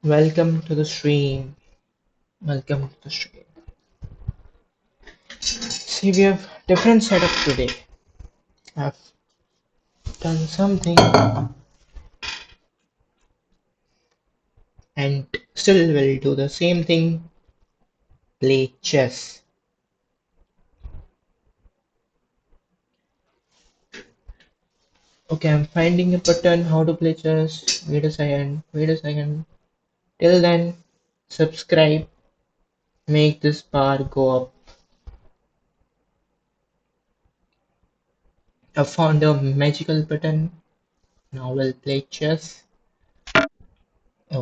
Welcome to the stream. Welcome to the stream. See, we have different setup today. I've done something and still will do the same thing. Play chess. Okay, I'm finding a pattern how to play chess. Wait a second. Wait a second. Till then, subscribe. Make this bar go up. I found a magical button. Now we'll play chess.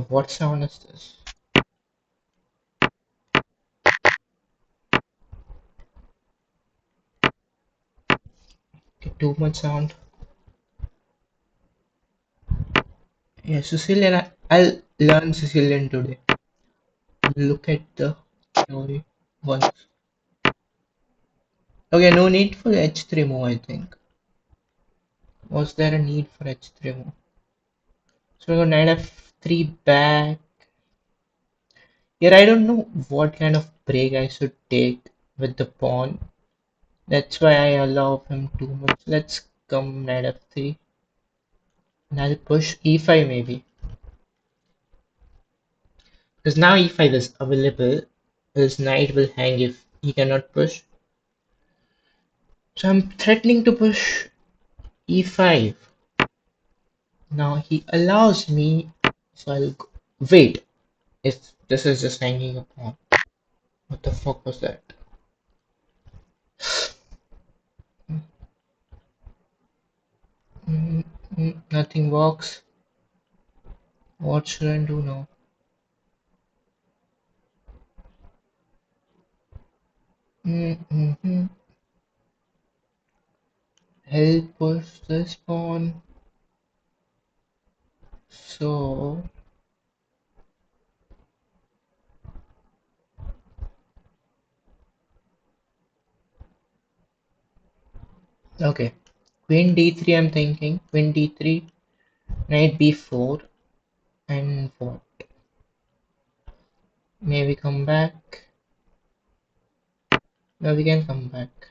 What sound is this? Okay, too much sound. Yeah, Sicilian. I'll learn Sicilian today. Look at the theory once. Okay, no need for h3 move, I think. Was there a need for h3 move? So we got knight f3 back. Here I don't know what kind of break I should take with the pawn. That's why I allow him too much. Let's come knight f3. And I'll push e5 maybe. Because now e5 is available. His knight will hang if he cannot push. So I'm threatening to push e5. Now he allows me, so I'll go. Wait, if this is just hanging upon. What the fuck was that? Nothing works. What should I do now? Mm-hmm. Help push this pawn. So, okay. Queen d3, I'm thinking. Queen d3, knight b4, and what? Maybe come back. No, we can come back.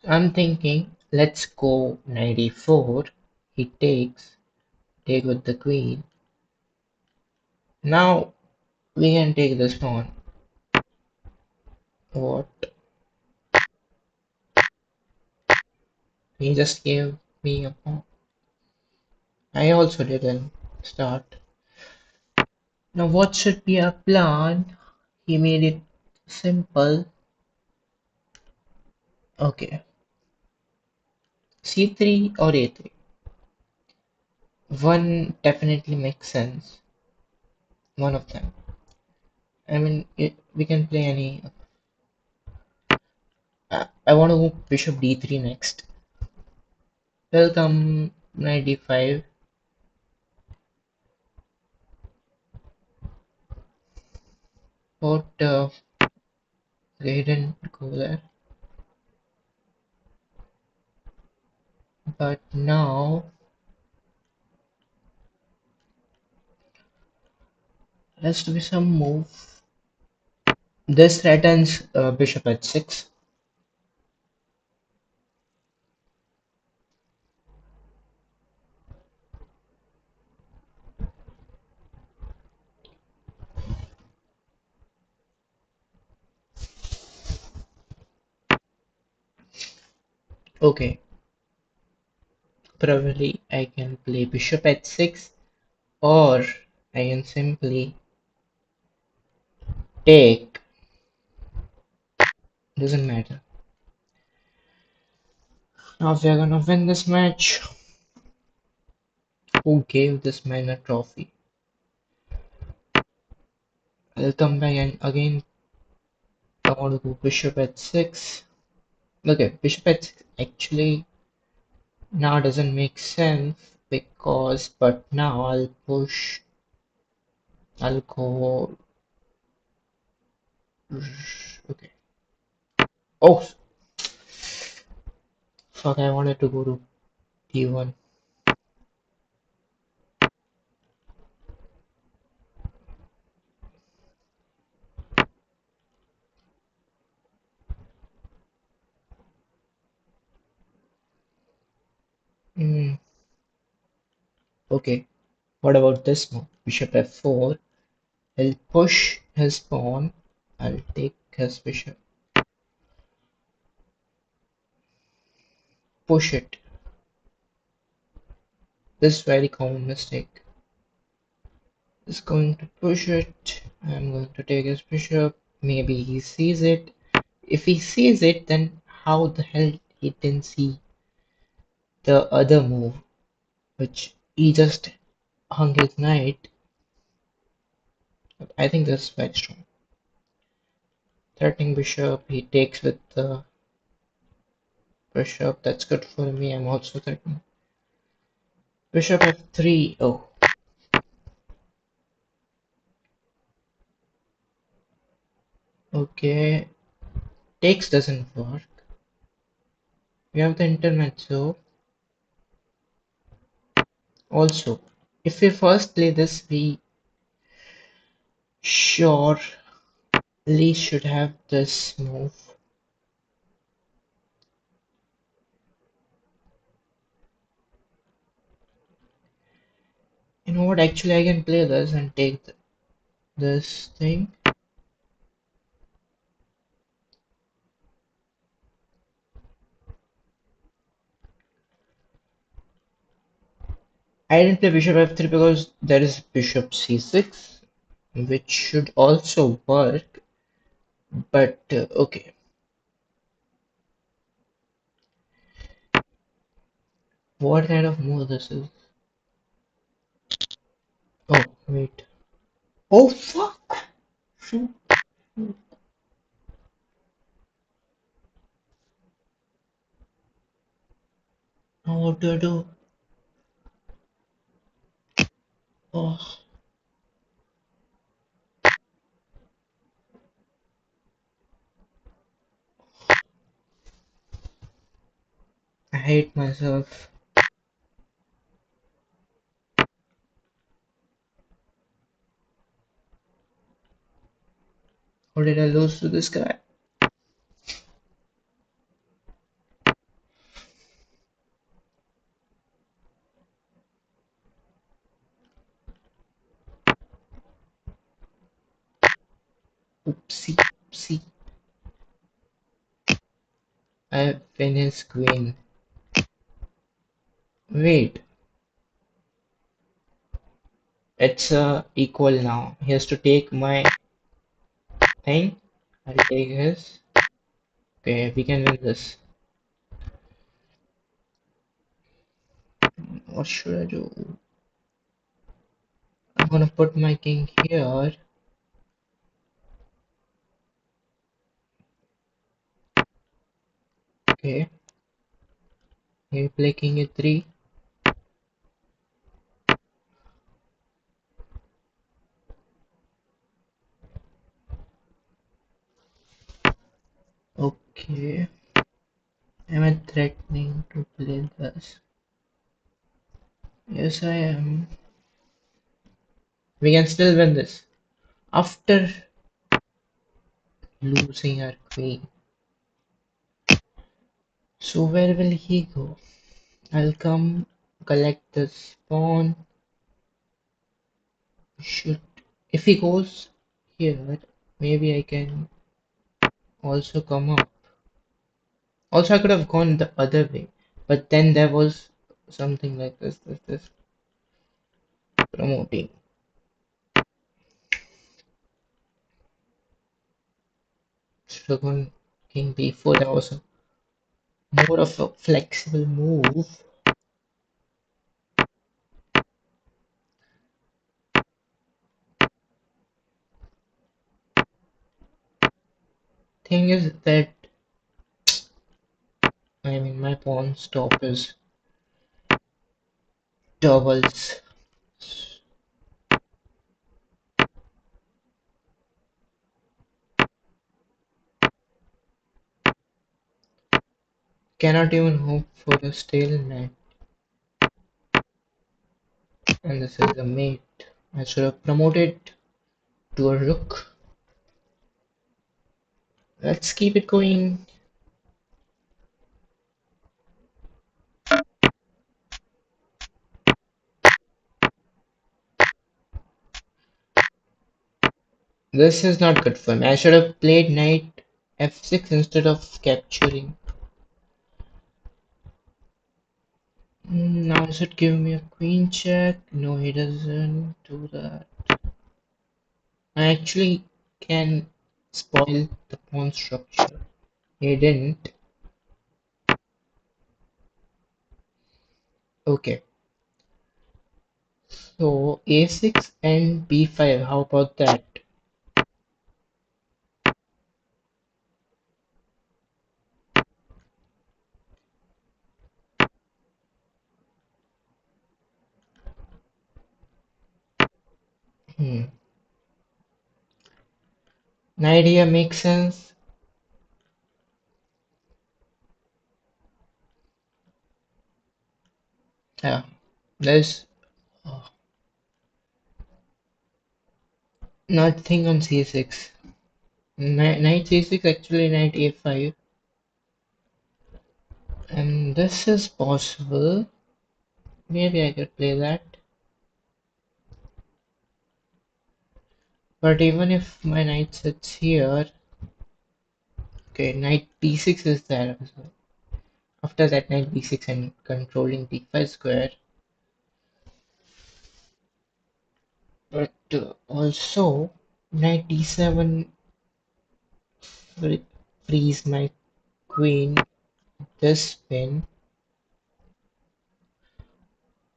I'm thinking, let's go knight e4. He takes, take with the queen. Now we can take this pawn. What? He just gave me a pawn. I also didn't start. Now what should be our plan? He made it simple. Okay. C3 or A3? One definitely makes sense. One of them. I mean, we can play any. I want to go bishop d3 next. Welcome knight d5. But okay, he didn't go there. But now has to be some move. This threatens bishop h6. Okay, probably I can play bishop h6, or I can simply take. Doesn't matter. Now if we're gonna win this match, who gave this man a trophy? I'll come back and again I want to go bishop h6. Okay, bishop h6 actually now doesn't make sense because, but now I'll push. I'll go. Okay. Oh, Fuck, I wanted to go to D1. Hmm. Okay, what about this move? Bishop f4. He'll push his pawn. I'll take his bishop. Push it. This very common mistake. Is going to push it. I'm going to take his bishop. Maybe he sees it. If he sees it, then how the hell he didn't see the other move, which he just hung his knight? But I think this is very strong. Threatening bishop, he takes with the bishop. That's good for me. I'm also threatening. Bishop f3. Oh, okay. Takes doesn't work. We have the intermezzo. Also, if we first play this, we surely should have this move. You know what? Actually, I can play this and take this thing. I didn't play bishop f3 because there is bishop c6, which should also work. But okay. What kind of move this is? Oh, wait. Oh, fuck! Shoot. Now what do I do? Oh, I hate myself. How did I lose to this guy? Oopsie, oopsie. I win his queen. Wait, it's equal now. He has to take my thing. I'll take his. Okay, we can win this. What should I do? I'm gonna put my king here. Okay, he play king a3. Okay, am I threatening to play this? Yes, I am. We can still win this after losing our queen. So where will he go? I'll come collect this pawn. Should if he goes here, maybe I can also come up. Also, I could have gone the other way, but then there was something like this promoting. Should have gone king b4. That was more of a flexible move. Thing is that I mean my pawn stop is doubles. Cannot even hope for a stalemate. And this is a mate. I should have promoted to a rook. Let's keep it going. This is not good for me. I should have played knight f6 instead of capturing. Now, does it give me a queen check? No, he doesn't do that. I actually can spoil the pawn structure. He didn't. Okay, so a6 and b5. How about that? Hmm. Knight here makes sense. Yeah, there's nothing on c6. Knight c6, actually knight a5. And this is possible. Maybe I could play that. But even if my knight sits here, okay, knight b6 is there as well. After that, knight b6 and controlling d5 square. But also, knight d7 frees my queen. This pin.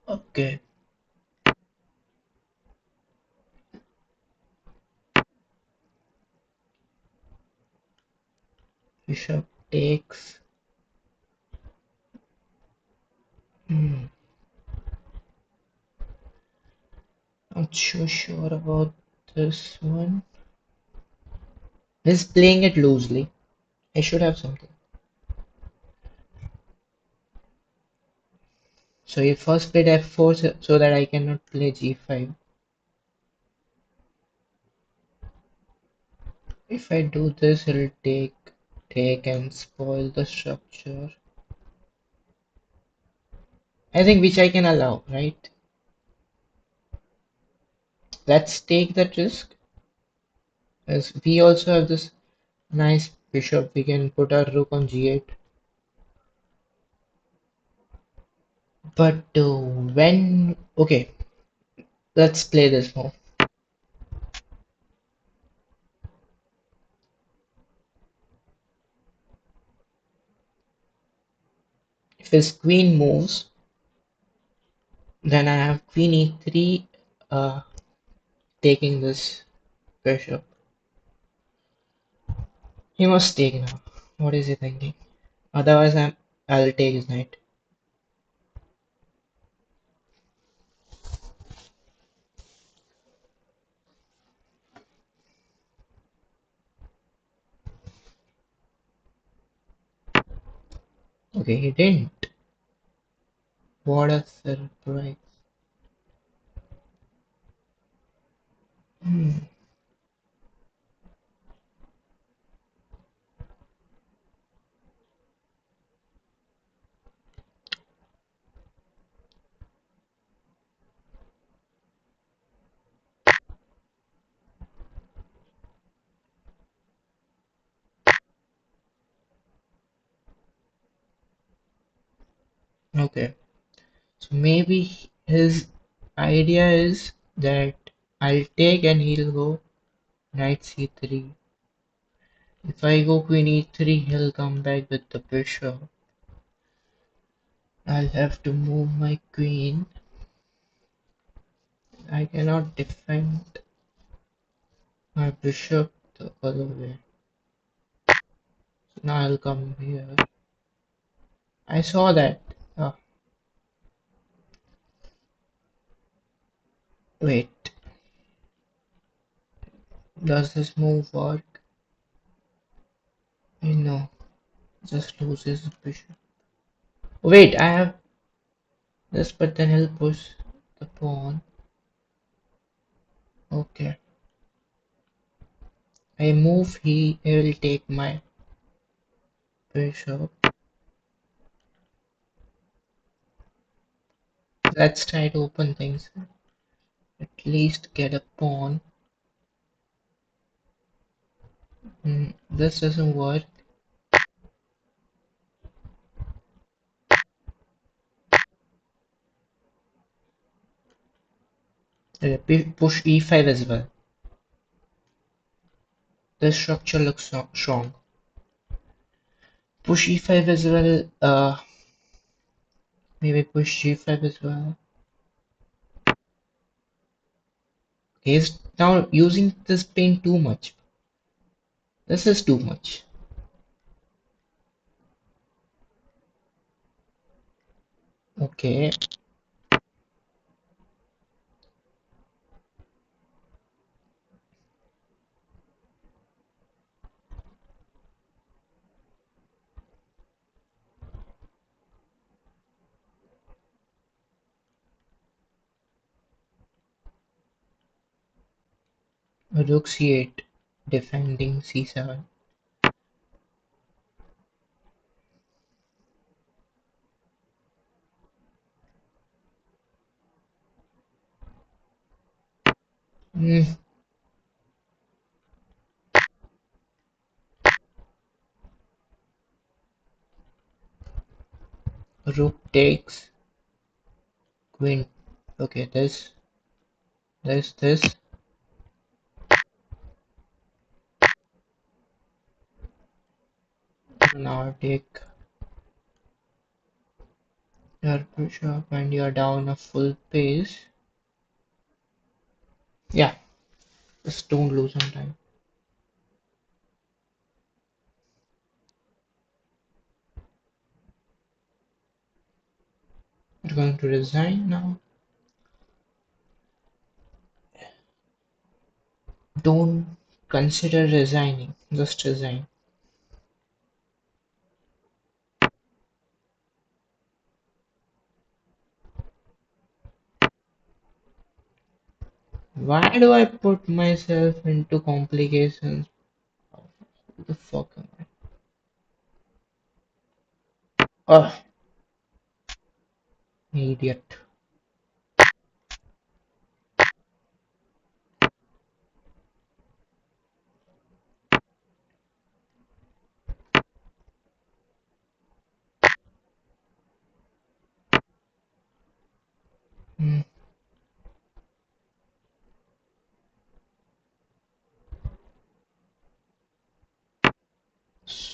Okay, bishop takes. Hmm, not so sure about this one. He's playing it loosely. I should have something. So he first played f4 so that I cannot play g5. If I do this, he'll take and spoil the structure. I think which I can allow, right? Let's take that risk. As we also have this nice bishop, we can put our rook on g8. But when okay, let's play this move. If his queen moves, then I have queen e3 taking this bishop. He must take now. What is he thinking? Otherwise, I'll take his knight. Okay, he didn't. What a surprise. Hmm. Okay, so maybe his idea is that I'll take and he'll go knight c3. If I go queen e3, he'll come back with the bishop. I'll have to move my queen. I cannot defend my bishop the other way. So now I'll come here. I saw that. Ah, wait. Does this move work? No. Just loses the bishop. Wait, I have this, but then he'll push the pawn. Okay. I move, he will take my bishop. Let's try to open things. At least get a pawn. This doesn't work. Push e5 as well. This structure looks strong. Push e5 as well. Maybe push g5 as well. He's now using this paint too much. This is too much. Okay. Rook c8, defending c7. Mm, Rook takes queen. Okay, this. Now take your bishop and you're down a full pace. Yeah, just don't lose on time. You're going to resign now. Don't consider resigning. Just resign. Why do I put myself into complications? Who the fuck am I? Oh, idiot. Hmm.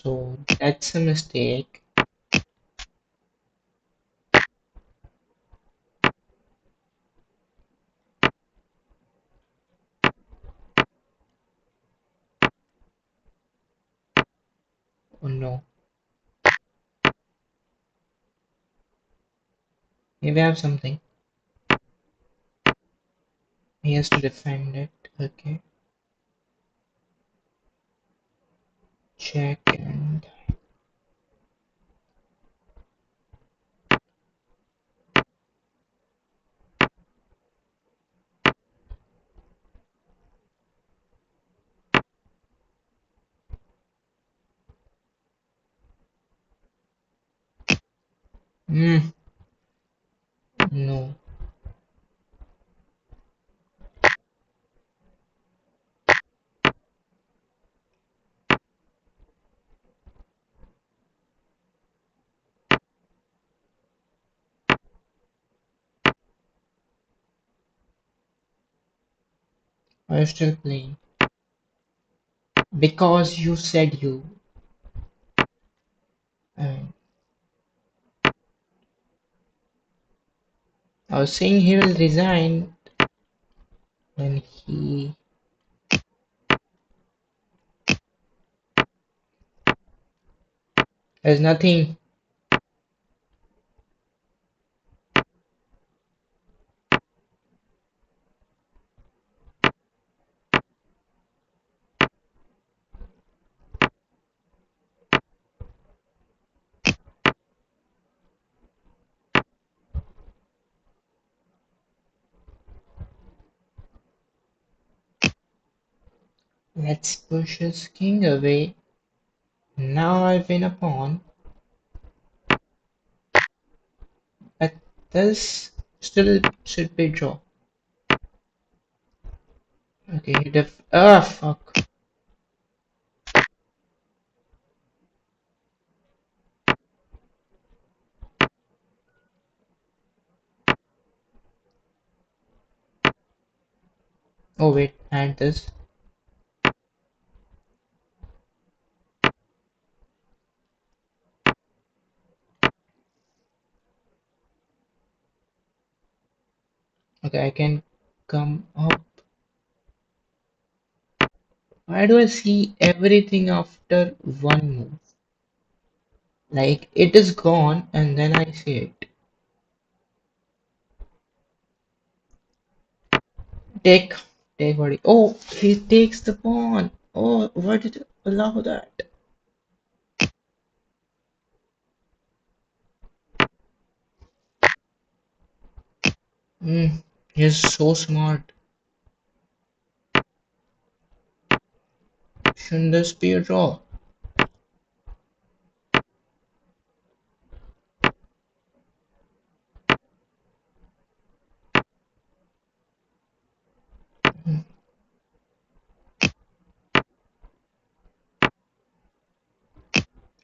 So that's a mistake. Oh no. Maybe I have something. He has to defend it. Okay. Check and. Hmm. No. I'm still playing. Because you said you. Uh, I was saying he will resign when he. There's nothing. Let's push his king away. Now I win a pawn, but this still should be draw. Okay, fuck. Oh wait, and this. Okay, I can come up. Why do I see everything after one move? Like it is gone and then I see it. Take, take body. Oh, he takes the pawn. Oh, why did you allow that? Hmm, he's so smart. Shouldn't this be a draw? Hmm.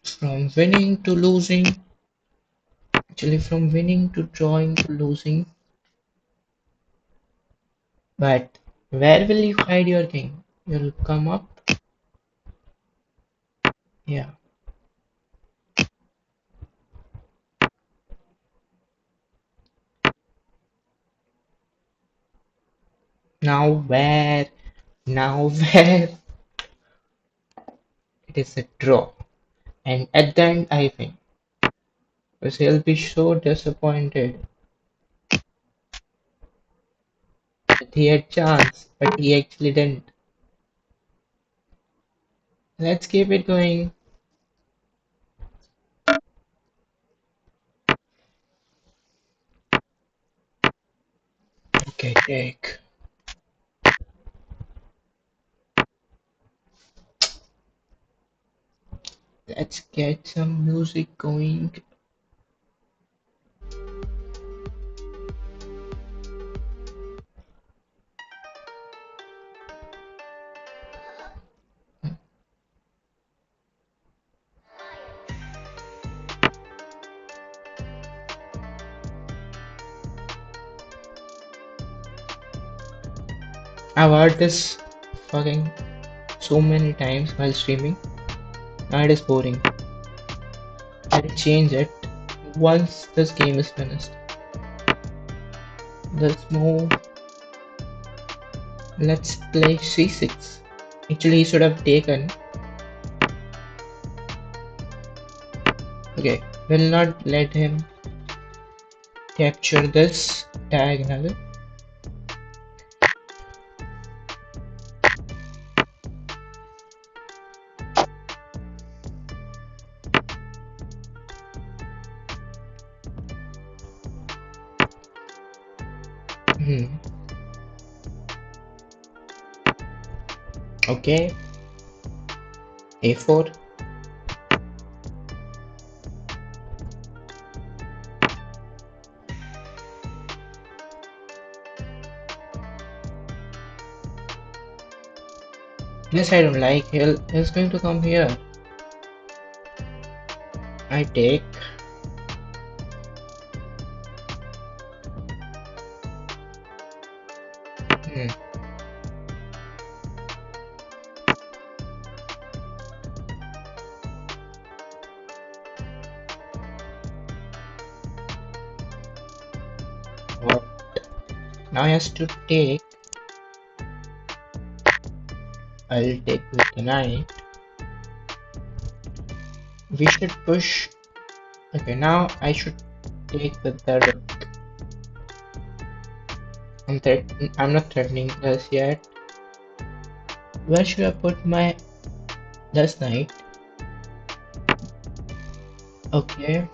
From winning to losing, actually from winning to drawing to losing. But where will you hide your king? You'll come up? Yeah. Now where? Now where? It is a draw. And at the end I win. Because he'll be so disappointed that he had chance, but he actually didn't. Let's keep it going. Okay, take. Let's get some music going. I've heard this fucking so many times while streaming. Now it is boring. I'll change it once this game is finished. Let's move. Let's play c6. Actually, he should have taken. Okay, will not let him capture this diagonal. Hmm. Okay, a4. This I don't like. He's going to come here. I take. Hmm. What? Now he has to take. I'll take with the knight. We should push. Okay, now I should take with the rook. I'm not threatening this yet. Where should I put my this knight? Okay.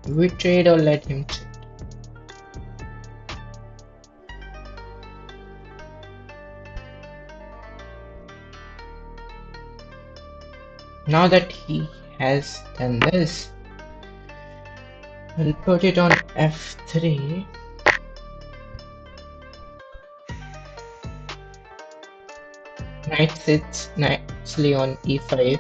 We trade or let him trade. Now that he has done this, we'll put it on f3. Knight sits nicely on e5.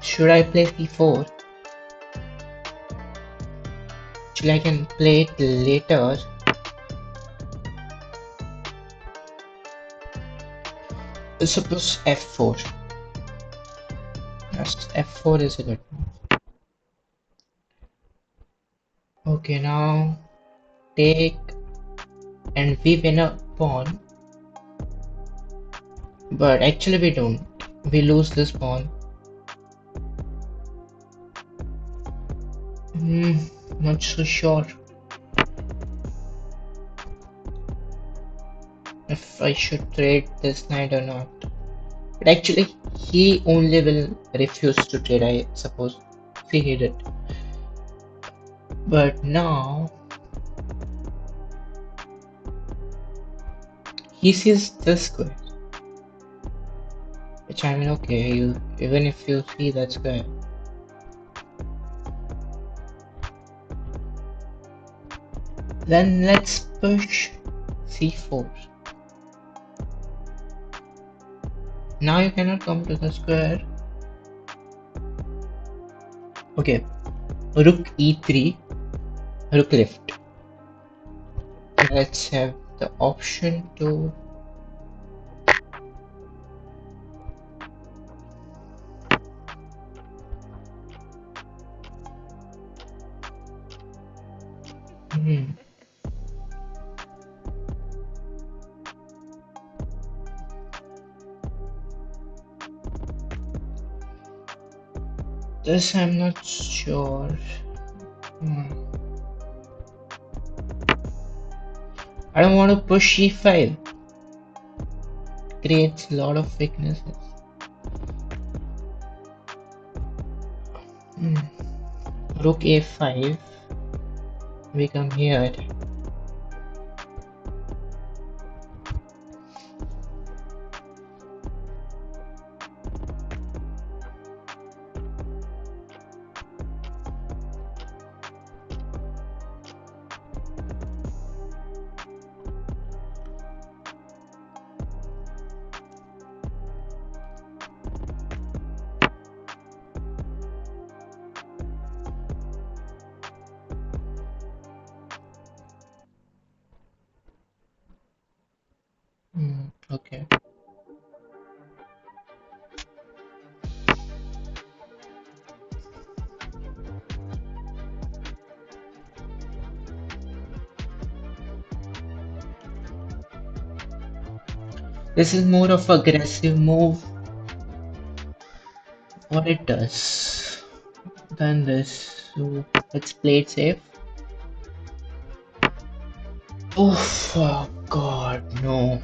Should I play c4? Actually, I can play it later. Suppose f4. Yes, f4 is a good move. Okay, now take and we win a pawn. But actually we don't. We lose this pawn. Not so sure if I should trade this knight or not. But actually he only will refuse to trade, I suppose, if he hit it. But now he sees this square. Which I mean, okay, even if you see that square. Then let's push c4. Now you cannot come to the square. Okay, rook e3, rook left. Let's have the option to this I'm not sure. I don't want to push e5. Creates a lot of weaknesses. Rook a5. We come here. Okay. This is more of aggressive move. What it does than this. So let's play it safe. Oh god, no.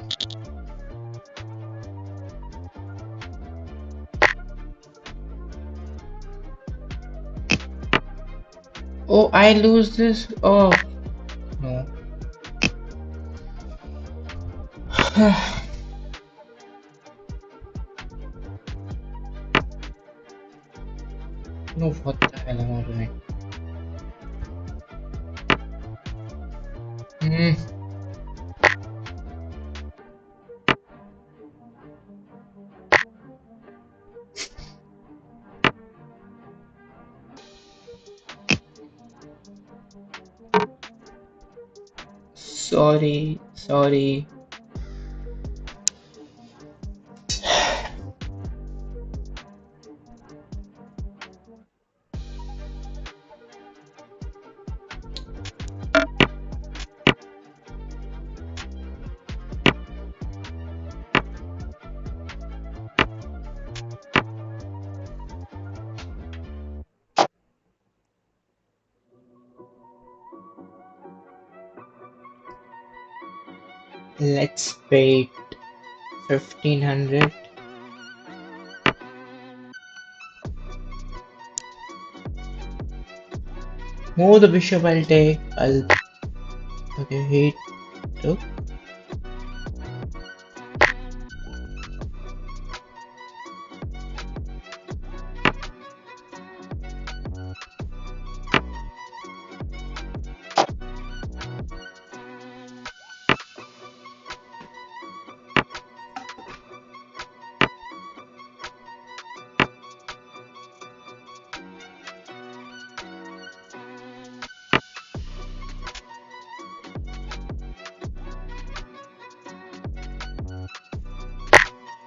Oh, I lose this. Oh no. No, what the hell am I doing? Sorry. Let's wait 1500. Move the bishop, I'll take. I'll. Okay, he took.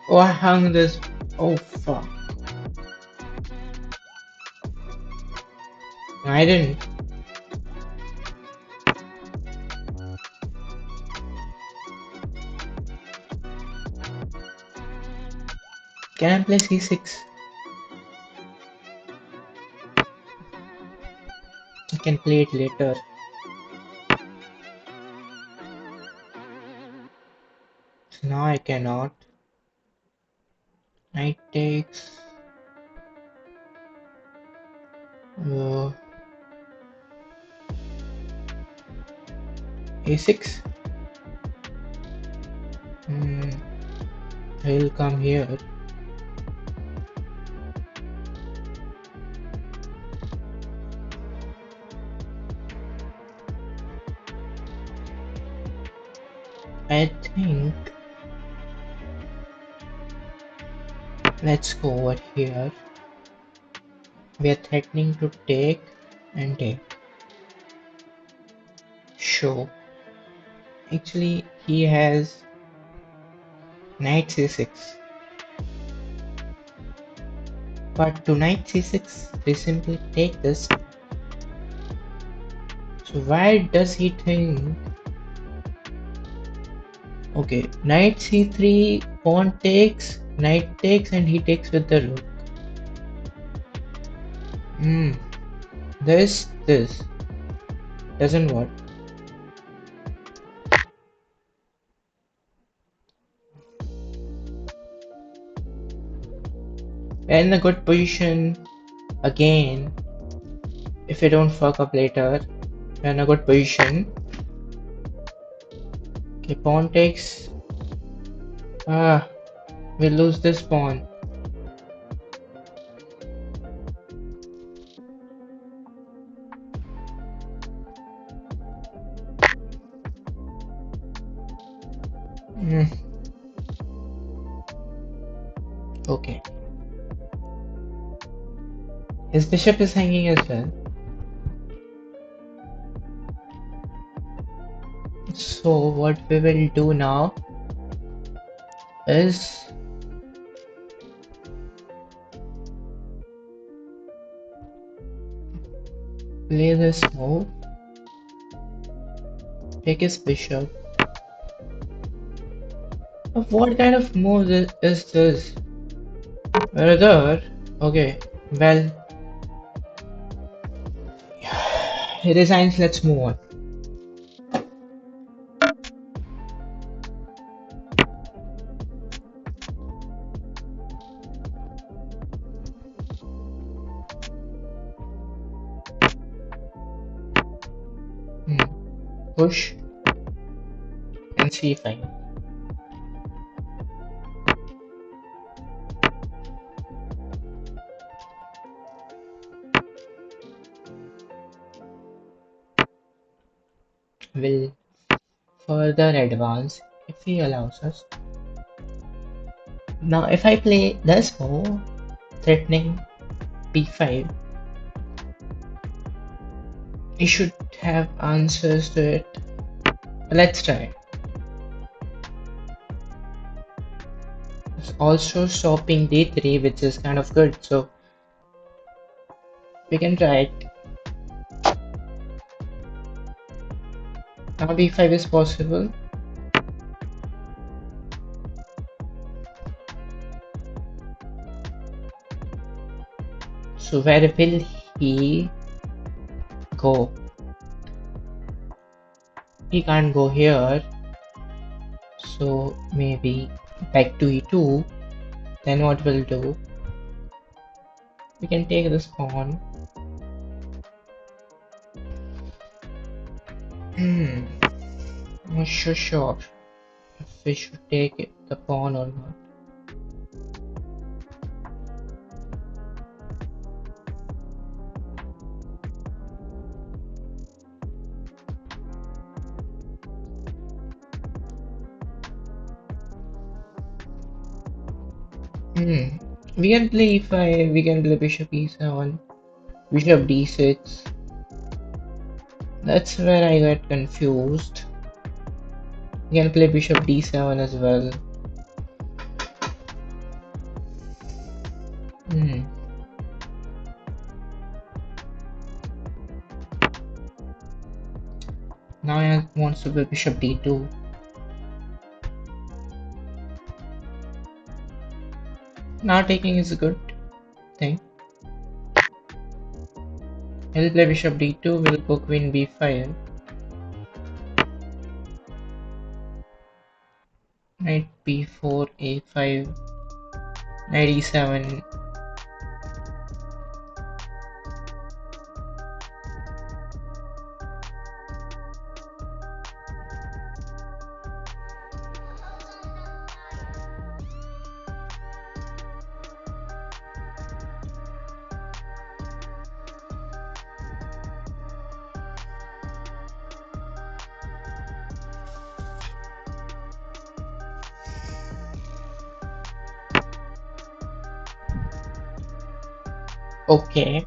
Oh, I hung this. Oh, fuck. I didn't. Can I play c6? I can play it later. So now I cannot. Knight takes. Uh, a6. Hmm. He'll come here. I think. Let's go over here. We are threatening to take and take. Show. Actually, he has knight c6. But to knight c6, we simply take this. So why does he think? Okay, knight c3, pawn takes, knight takes, and he takes with the rook. This doesn't work. We're in a good position again. If we don't fuck up later, we're in a good position. Okay, pawn takes. Ah, we lose this pawn. Okay. His bishop is hanging as well. So what we will do now is play this move, take his bishop. What kind of move is this? Brother, okay, well, he resigns, let's move on. Push and c5. Will further advance if he allows us. Now if I play this move, threatening b5, he should have answers to it. Let's try. It's also stopping d3, which is kind of good, so we can try it. Now b5 is possible. So where will he go? He can't go here. So maybe back to e2. Then what we'll do? We can take this pawn. Hmm. Not so sure if we should take it, the pawn or not. Hmm. We can play e5, we can play bishop e7, bishop d6. That's where I got confused. We can play bishop d7 as well. Hmm. Now I want to play bishop d2. Now taking is a good thing. He'll play bishop d2, we'll go queen b5. Knight b4, a5, knight e7. Okay.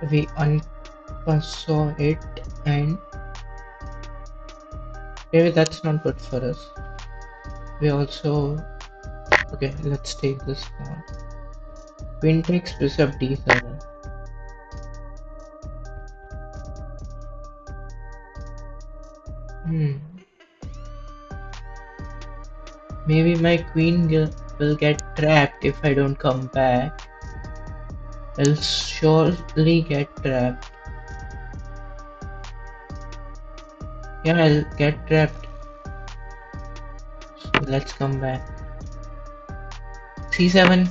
We unsaw it and maybe that's not good for us. We also okay, let's take this pawn. Queen takes bishop d7. Hmm. Maybe my queen will get trapped if I don't come back. I'll surely get trapped. Yeah, I'll get trapped. So let's come back. c7.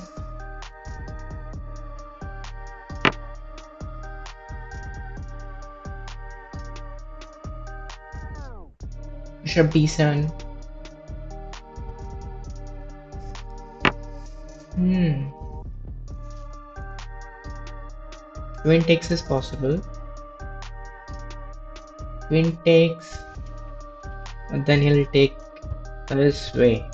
Bishop d7. Hmm. Queen takes is possible. Queen takes, and then he'll take this way.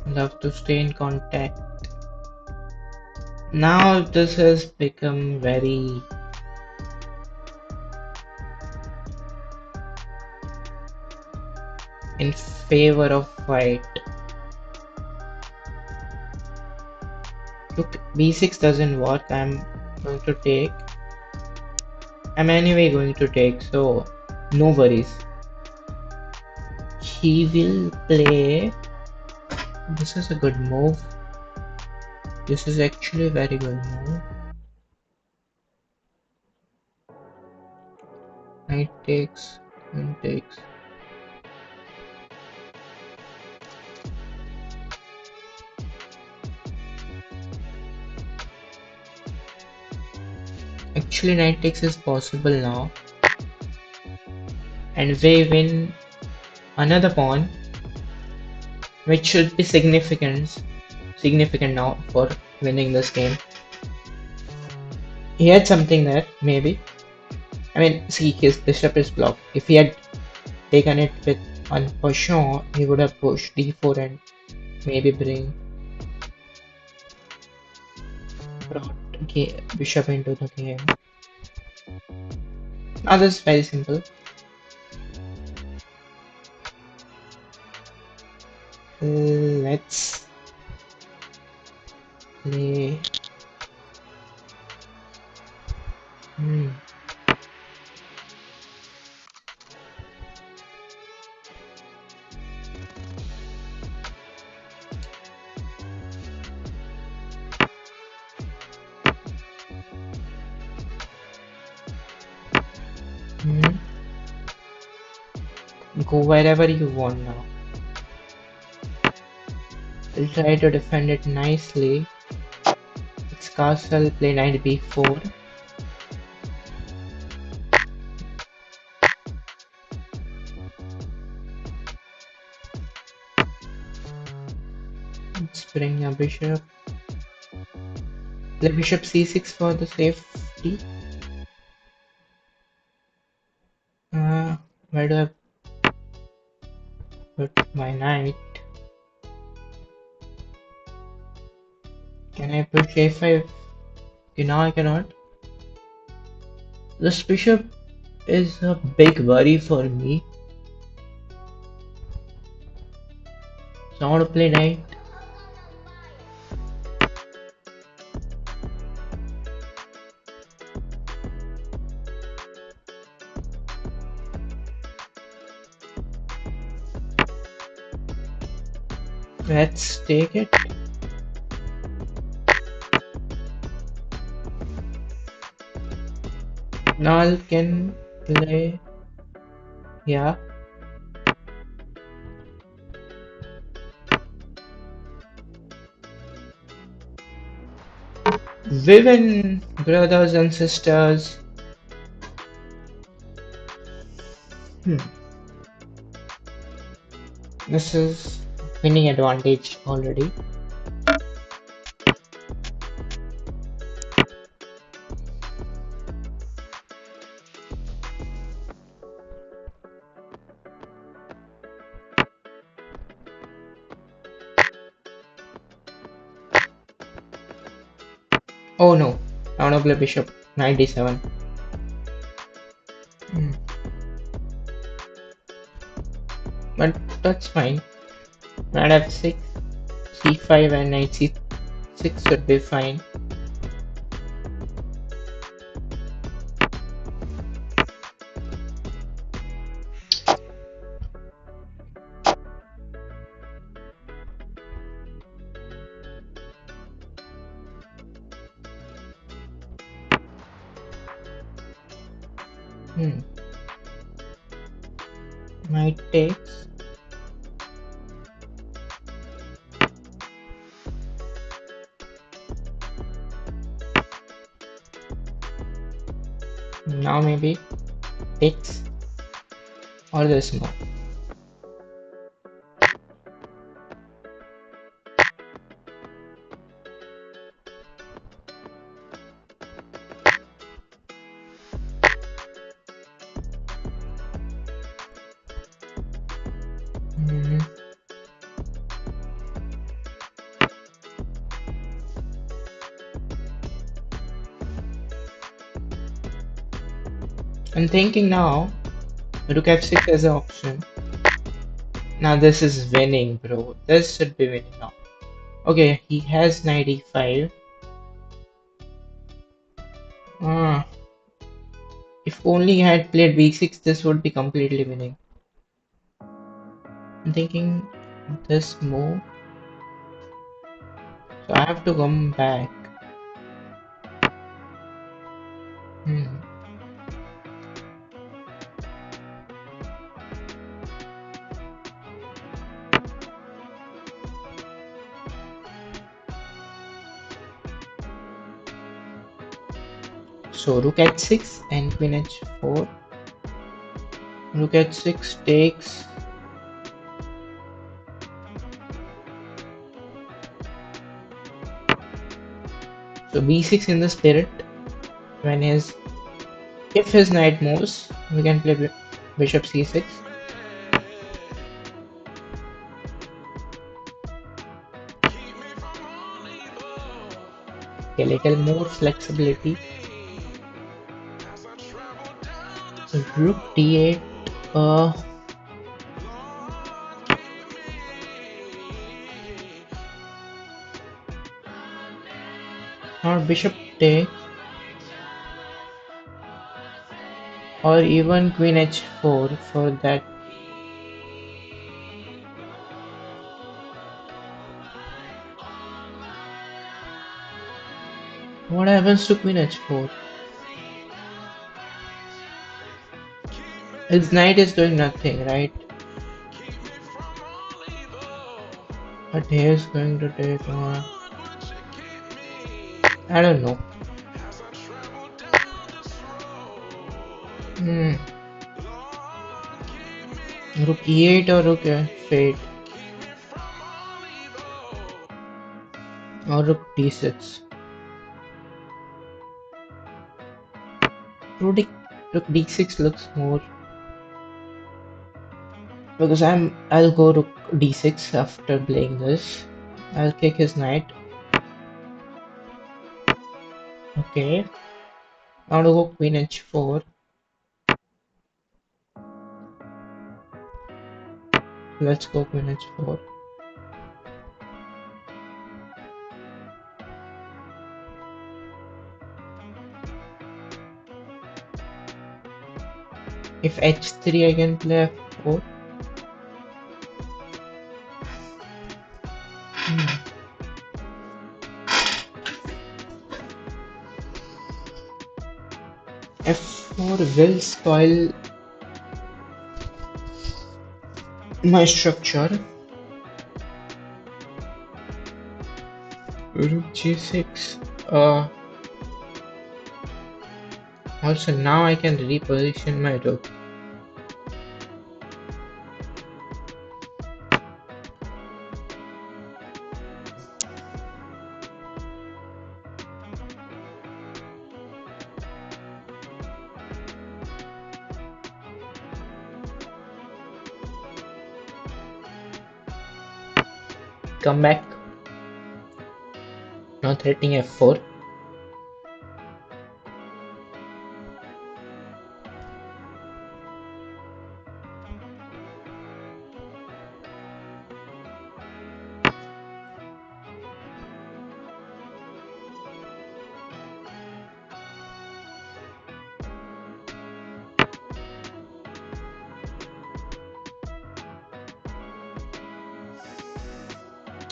Love to stay in contact. Now this has become very in favor of white. Look, b6 doesn't work. I'm going to take. I'm anyway going to take, so no worries. He will play. This is a good move. This is actually a very good move. Knight takes, queen takes. Actually, knight takes is possible now. And we win another pawn, which should be significant now for winning this game. He had something there, maybe. I mean, see, his bishop is blocked. If he had taken it with en passant, he would have pushed d4 and maybe brought bishop into the game. Now this is very simple. Let's play. Go wherever you want now. I'll try to defend it nicely. Its castle, play knight b4. Let's bring a bishop. Play bishop c6 for the safety. Uh, where do I put my knight? Can I push a5? Okay, now I cannot. This bishop is a big worry for me. So I want to play knight. Let's take it. Now I can play. Yeah. Women, brothers and sisters. Hmm. This is winning advantage already. Oh no, I want to play bishop 97. Hmm. But that's fine. Knight f6, c5 and knight c6 should be fine. Hmm. Knight takes. Now maybe takes or this more. Hmm. I'm thinking now, rook f6 as an option. Now this is winning, bro. This should be winning now. Okay, he has knight e5. Ah, if only he had played b6, this would be completely winning. I'm thinking this move. So I have to come back. Hmm. So rook h6 and queen h4. Rook h6 takes. So b6 in the spirit. When his if his knight moves, we can play bishop c6. A little more flexibility. Rook d8. Uh, or bishop takes. Or even queen h4 for that. What happens to queen h4? His knight is doing nothing, right? But he is going to take on. I don't know. Hmm. Rook e8 or rook f8 or rook d6. Rook, d, rook d6 looks more because I'll go rook d6 after playing this. I'll kick his knight. Okay. Now to go queen h4. Let's go queen h4. If h3 I can play f4. F4 will spoil my structure. Rook g6. Also now I can reposition my rook. Come back. Now threatening f4.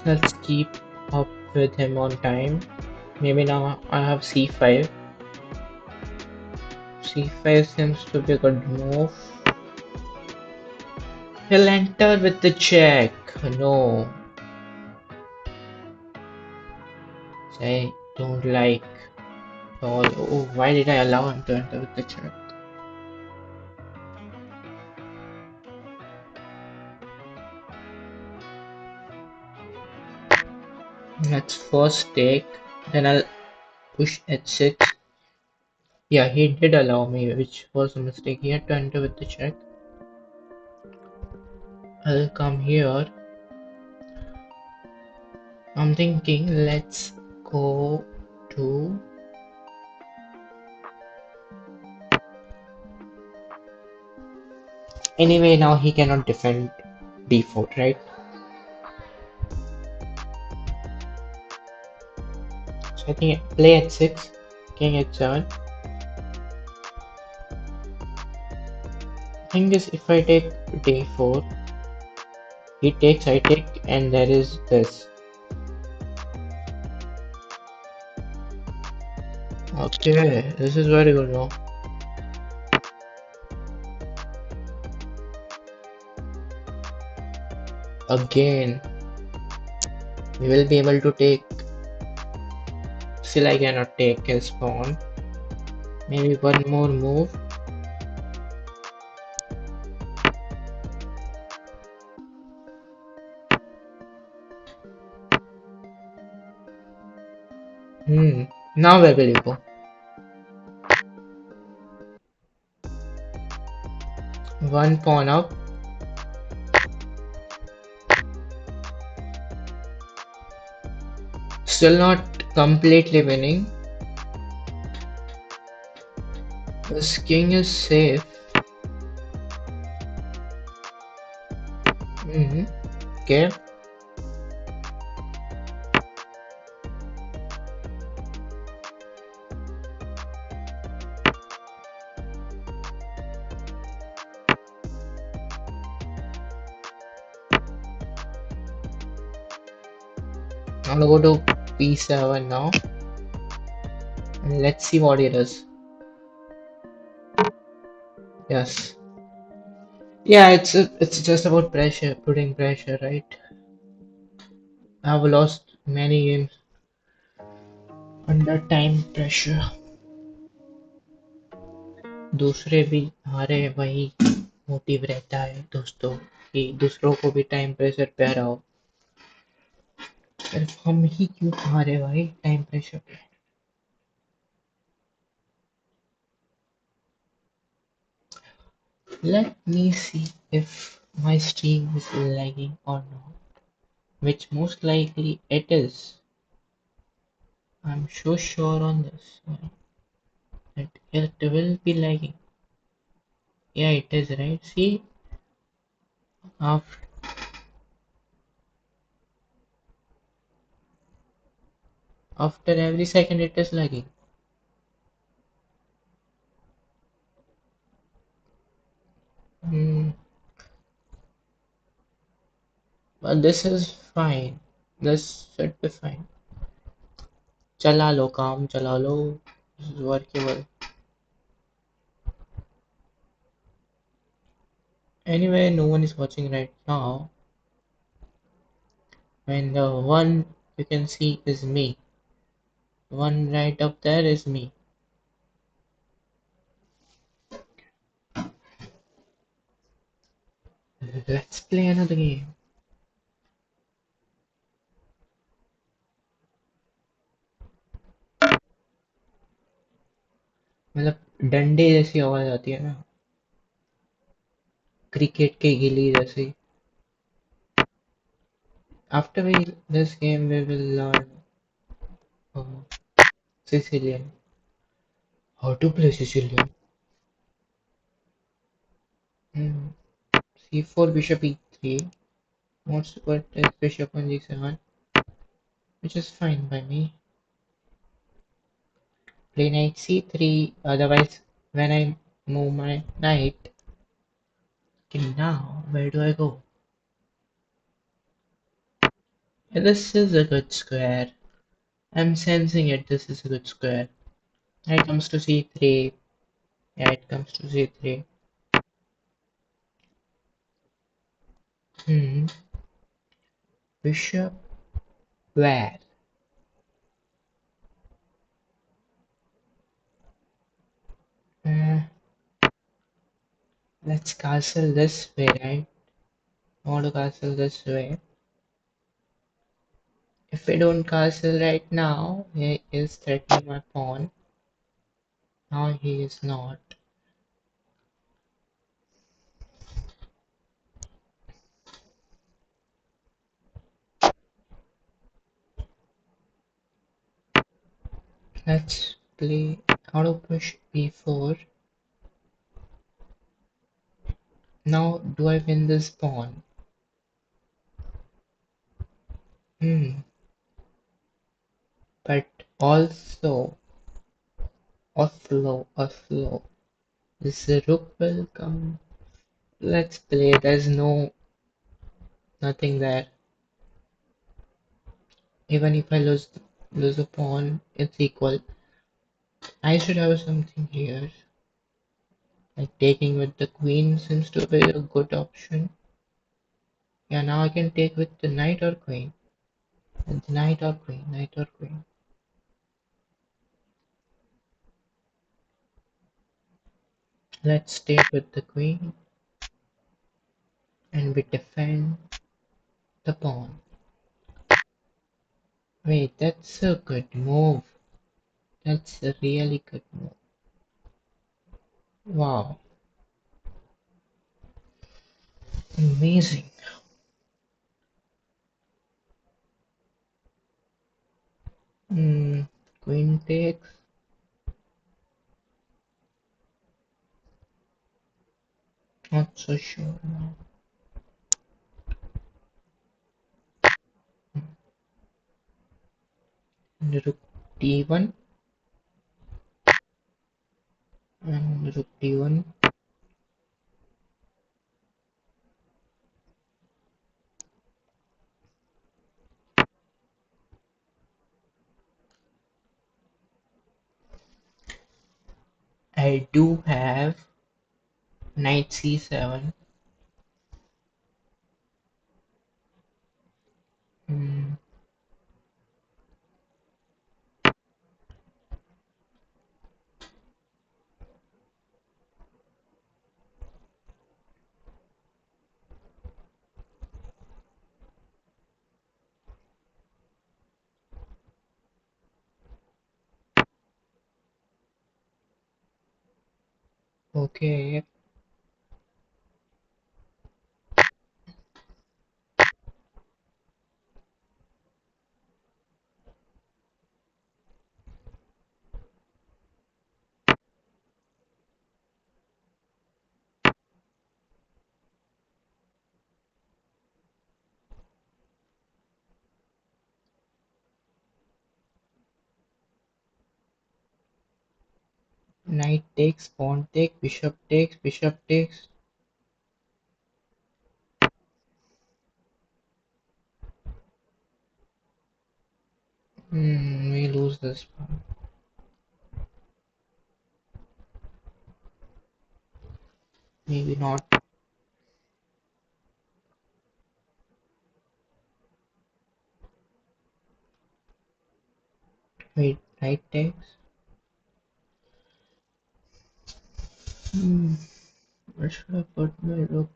Let's keep up with him on time. Maybe now I have c5. c5 seems to be a good move. He'll enter with the check. No. I don't like all. Oh, why did I allow him to enter with the check? Let's first take, then I'll push h6. Yeah, he did allow me, which was a mistake. He had to enter with the check. I'll come here. I'm thinking let's go to anyway now he cannot defend d4, right? So I think play h6, king h7. Thing is if I take d4, he takes, I take, and there is this. Okay, this is very good now. Again, we will be able to take. Still, I cannot take his pawn. Maybe one more move. Now where will you go? One pawn up. Still not completely winning. This king is safe. Okay. I'm gonna go to p7 now. And let's see what it is. Yes. Yeah, it's just about pressure, putting pressure, right? I've lost many games under time pressure. दूसरे भी हारे वही motive रहता है दोस्तों कि दूसरों को भी टाइम प्रेशर पे हराओ सिर्फ हम ही क्यों हारे भाई टाइम प्रेशर पे let me see if my stream is lagging or not which most likely it is. I'm so sure on this one that it will be lagging. Yeah, it is right. See, after, after every second it is lagging. Hmm, but this is fine. This should be fine. चला लो काम चला लो. This is workable. Anyway, no one is watching right now. And the one you can see is me. The one right up there is me. Let's play another game. मतलब डंडे जैसी आवाज आती है ना क्रिकेट के गिली जैसी. After this game we will learn uh, Sicilian. How to play Sicilian. Hmm. C4 bishop e3. Most what is bishop on g7, which is fine by me. Play knight c3. Otherwise, when I move my knight, okay, now where do I go? Yeah, this is a good square. I'm sensing it. This is a good square. It comes to c3. Yeah, it comes to c3. Hmm. Bishop where? Uh, let's castle this way, right? I want to castle this way. If we don't castle right now, he is threatening my pawn. Now he is not. Let's play auto push b4. Now, do I win this pawn? Hmm. But also, offload. This rook will come. Let's play. There's nothing there. Even if I lose a pawn, it's equal. I should have something here. Like taking with the queen seems to be a good option. Yeah, now I can take with the knight or queen. And the knight or queen, knight or queen. Let's take with the queen and we defend the pawn. Wait, that's a good move. That's a really good move. Wow, amazing. Hmm, queen takes. Not so sure now. And rook d1 and rook d1. I do have knight c7 Okay. Knight takes, pawn takes, bishop takes, bishop takes. We lose this one. Maybe not. Wait, knight takes. Hmm. Where should I put my rook?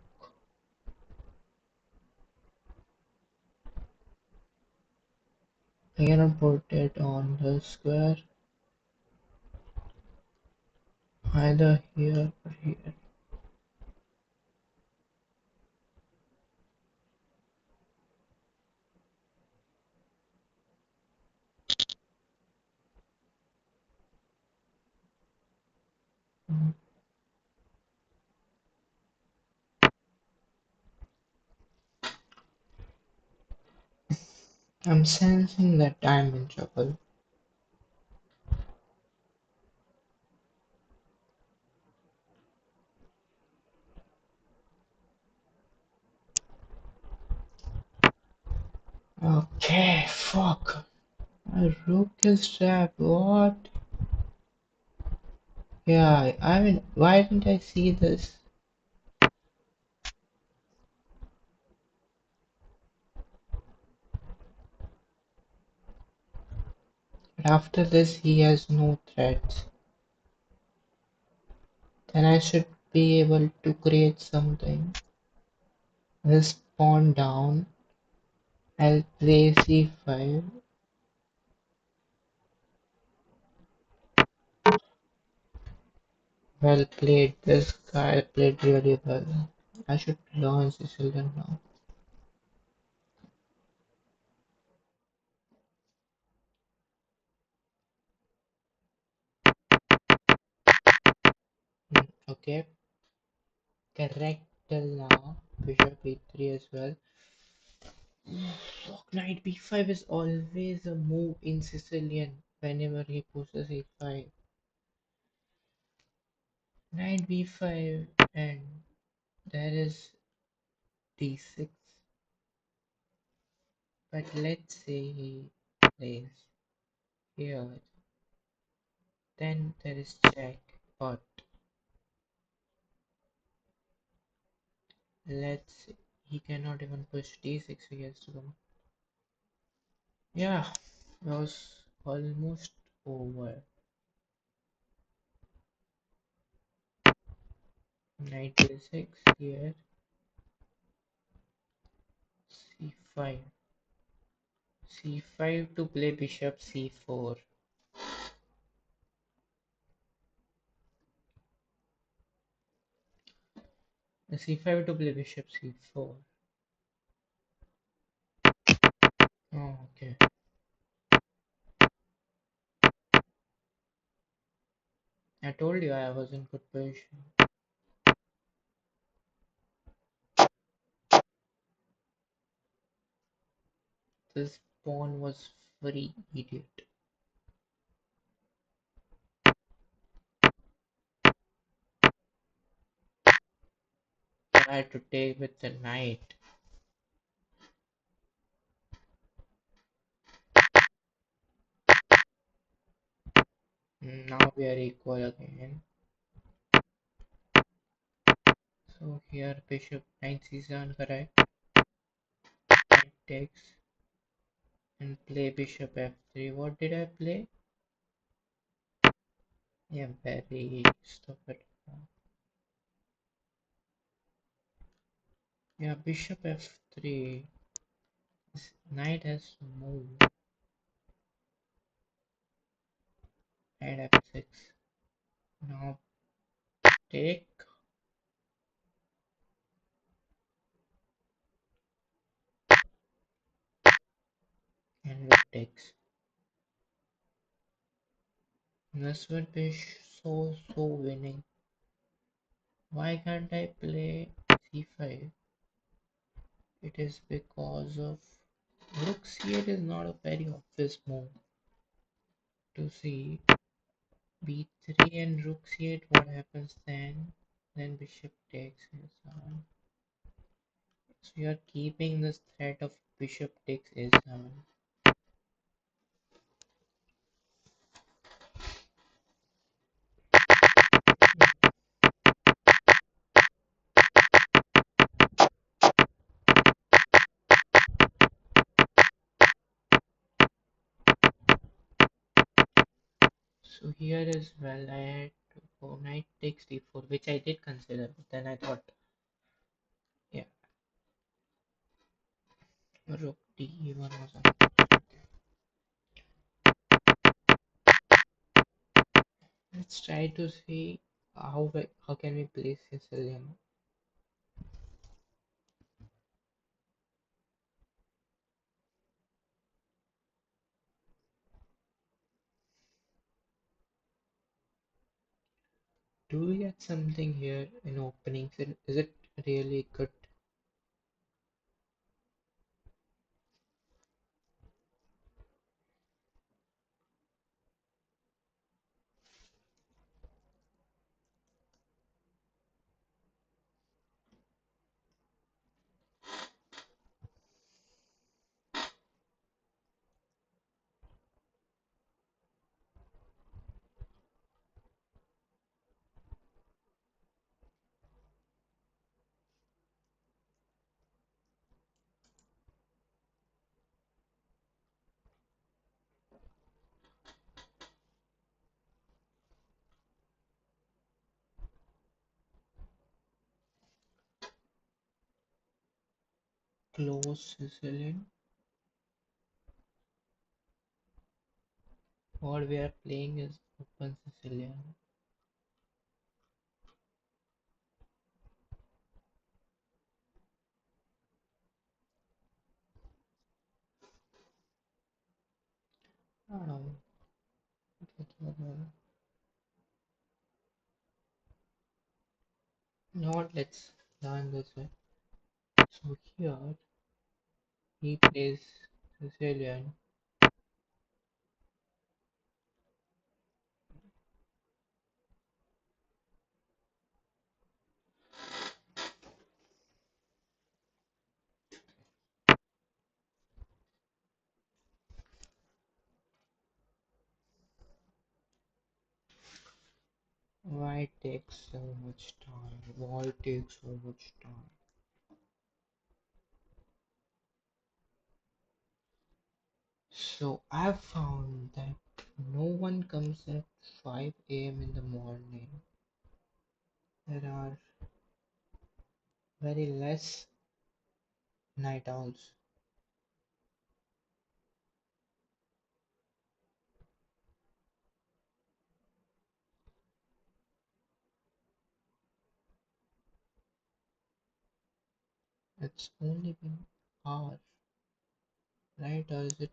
I cannot put it on the square. Either here or here. Hmm. I'm sensing that I'm in trouble. Okay, fuck. My rook is trapped. What? Yeah, I mean, why didn't I see this? But after this, he has no threats. Then I should be able to create something. This pawn down. I'll play c5. Well played. This guy played really well. I should learn Sicilian now. Okay. Correct till now. Bishop e3 as well. Rook knight b5 is always a move in Sicilian whenever he pushes e5. Knight b5 and there is d6. But let's say he plays here. Then there is check. But let's see. He cannot even push d6, so he has to come. Yeah, it was almost over. Knight a6 here, c5. c5 to play bishop c4. c5 to play bishop c4. Oh, okay. I told you I was in good position. This pawn was free, idiot. I had to take with the knight. Now we are equal again. So here bishop knight c7, correct? Knight takes and play bishop f3. What did I play? Yeah, very stupid. Yeah, bishop f3. This knight has to move. Knight f6. Now take and rook takes. This would be so winning. Why can't I play c5? It is because of rook c8 is not a very obvious move to see. b3 and rook c8, what happens then? Then bishop takes and so on. So you are keeping this threat of bishop takes is on. So here as well I had to go knight takes d4, which I did consider, but then I thought, yeah, rook d1 was on. Let's try to see how can we play Sicilian. Do we get something here in openings? Is it really good? Close Sicilian. What we are playing is open Sicilian. I don't know. Not let's learn this way. So here he plays Sicilian. Why takes so much time? Why takes so much time? So I've found that no one comes at 5 a.m. in the morning. There are very less night owls. It's only been hour, right? Or is it?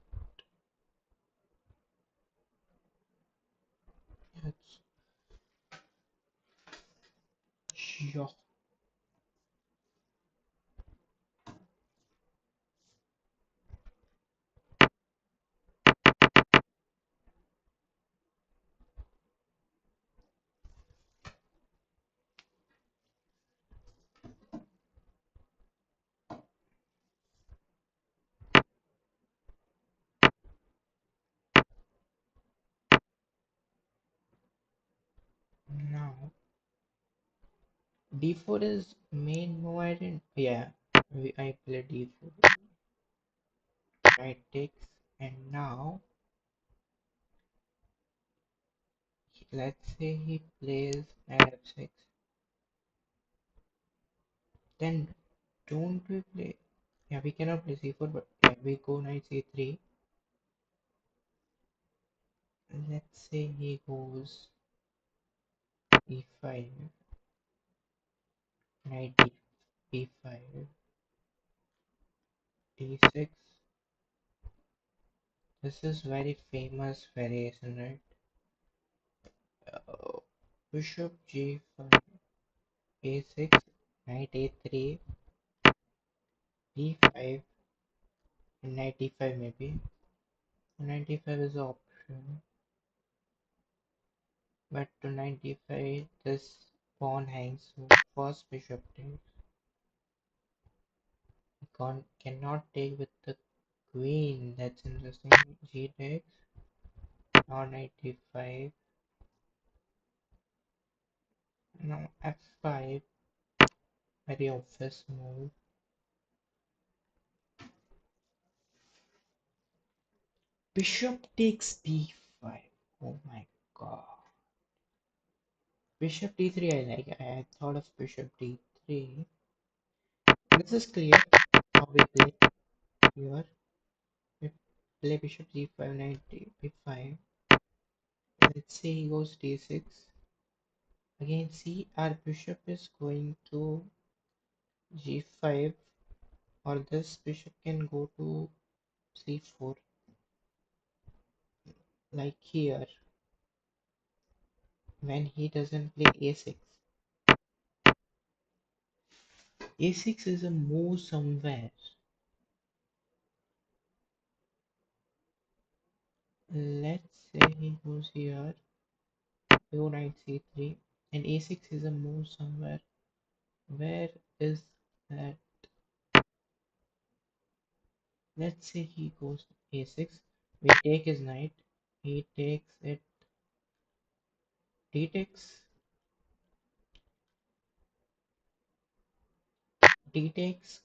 It's yeah. Now d4 is main move. I didn't. Yeah, I play d4. Knight takes, and now let's say he plays knight f6. Then don't we play? Yeah, we cannot play c4, but yeah, we go knight c3. Let's say he goes e5. knight b5, d6. This is very famous variation, right? Bishop g5, a6, knight a3, d5, and knight d5 maybe. Knight d5 is an option, but to knight d5 this pawn hangs, so first bishop takes. Cannot take with the queen, that's interesting. G takes, now knight d5, now f5, very obvious move. Bishop takes b5. Oh my god. Bishop d3 I like. I had thought of bishop d3. This is clear how we play here. We play bishop g5, knight b5. Let's say he goes d6. Again, see our bishop is going to g5, or this bishop can go to c4, like here, when he doesn't play a6. a6 is a move somewhere. Let's say he goes here, go knight c3, and a6 is a move somewhere. Where is that? Let's say he goes a6, we take his knight, he takes it, d takes,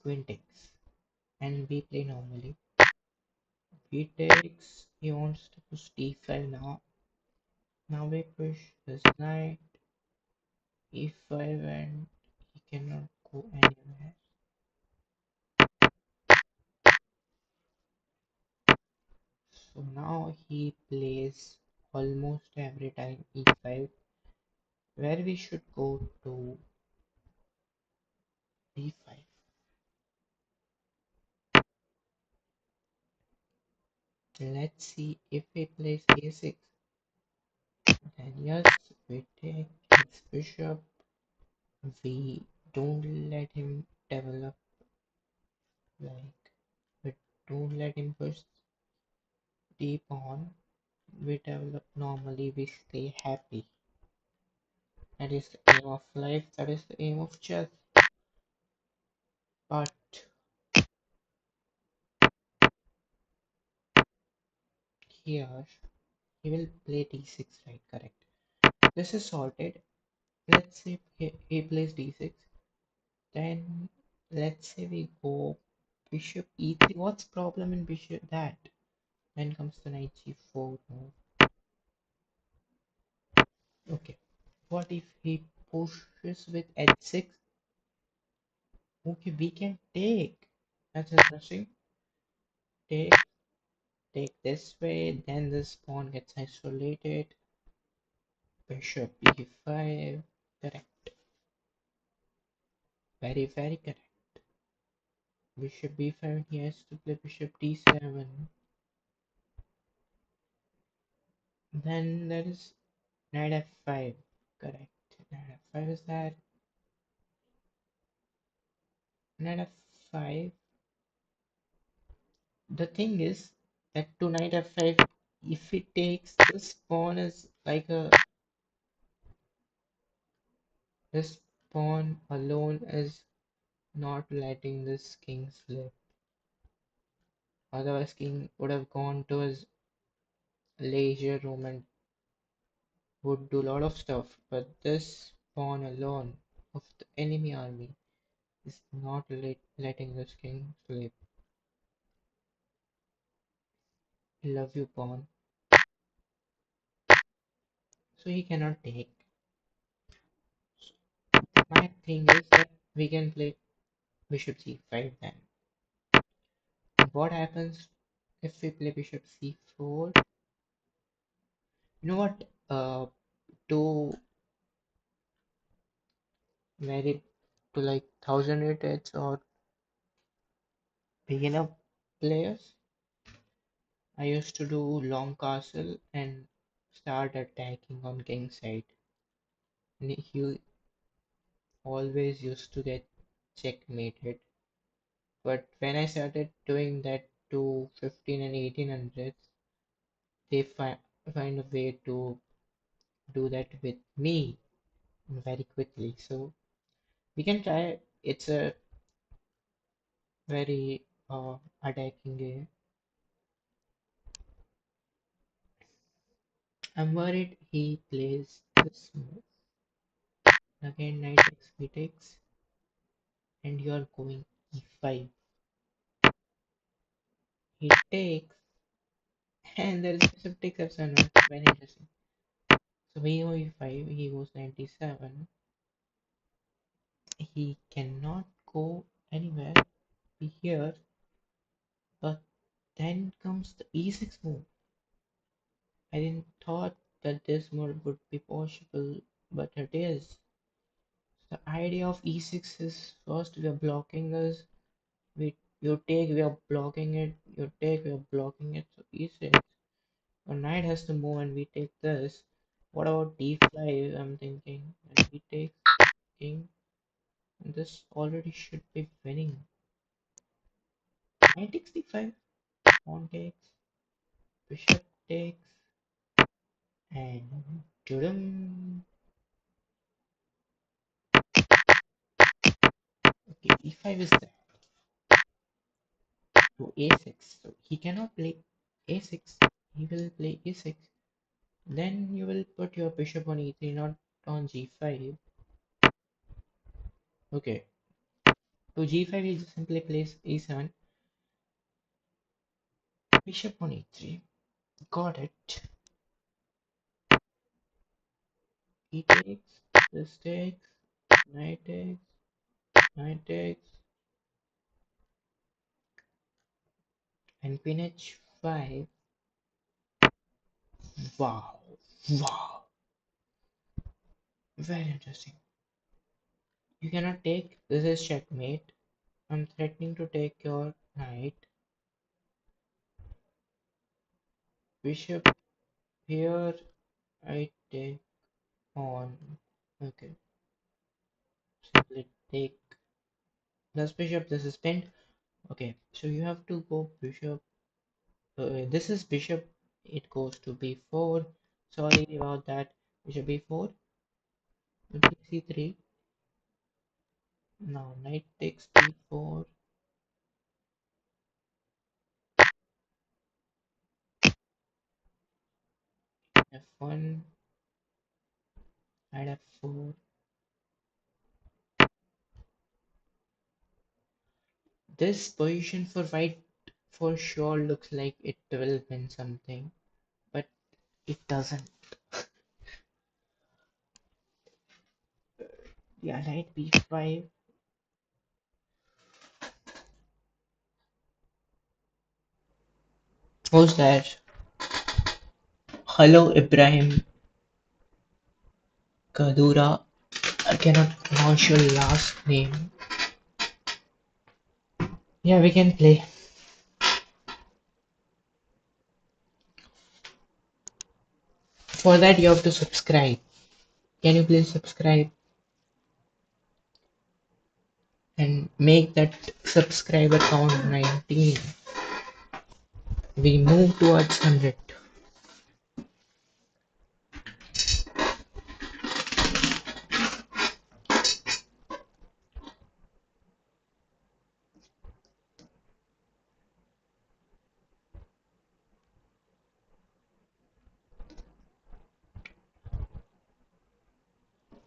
queen takes, and we play normally. B takes, he wants to push d5 now. Now we push his knight, e5, and he cannot go anywhere. So now he plays almost every time e5, where we should go to d5. Let's see if he plays a6. Then yes, we take his bishop. We don't let him develop, like we don't let him push deep on. We develop normally, we stay happy. That is the aim of life, that is the aim of chess. But here he will play d6, right? Correct. This is sorted. Let's say he plays d6. Then let's say we go bishop e3. What's problem in bishop that? Then comes the knight g4 move. Okay. What if he pushes with h6? Okay, we can take. That's interesting. Take, take this way, then this pawn gets isolated. Bishop e5. Correct. Very, very correct. Bishop b5, he has to play bishop d7. Then there is knight f5. Correct. Knight f5 is that. Knight f5. The thing is that to knight f5, if it takes, this pawn is like a, this pawn alone is not letting this king slip. Otherwise, king would have gone to his leisure room and would do a lot of stuff. But this pawn alone of the enemy army is not letting this king slip. Love you, pawn. So he cannot take. So my thing is that we can play bishop c5 then. And what happens if we play bishop c4? You know what? To very to like 1008 or beginner players, I used to do long castle and start attacking on king side. And he always used to get checkmated. But when I started doing that to 15 and 1800s, they find a way to do that with me very quickly. So we can try. It's a very attacking game. I'm worried he plays this move. Again, knight takes b takes, and you're going e5. He takes, and there is bishop takes f7. Very interesting. So we go e5, he goes 97. He cannot go anywhere here, but then comes the e6 move. I didn't thought that this move would be possible, but it is. The idea of e6 is first we are blocking us. You take, we are blocking it. You take, we are blocking it. So e6. A knight has to move, and we take this. What about d5? I'm thinking, and we take king. And this already should be winning. Knight takes d5. Pawn takes. Bishop takes. And tudum. Okay, e5 is there. To a6. So he cannot play a6. He will play e6. Then you will put your bishop on e3, not on g5. Okay. To g5 he just simply plays e7. Bishop on e3. Got it. He takes. This takes. Knight takes. Knight takes. And queen h5. Wow. Wow. Very interesting. You cannot take. This is checkmate. I'm threatening to take your knight. Bishop here. I take on. Okay. Simply take this bishop. This is pinned. Okay. So you have to go bishop. This is bishop. It goes to b4. Sorry about that. Bishop b4. c3. Now knight takes b4. f1. Knight f4. This position for white for sure looks like it will win something, but it doesn't. Yeah, knight b5. Who's that? Hello, Ibrahim Kadura. I cannot pronounce your last name. Yeah, we can play. For that, you have to subscribe. Can you please subscribe and make that subscriber count 19? We move towards 100.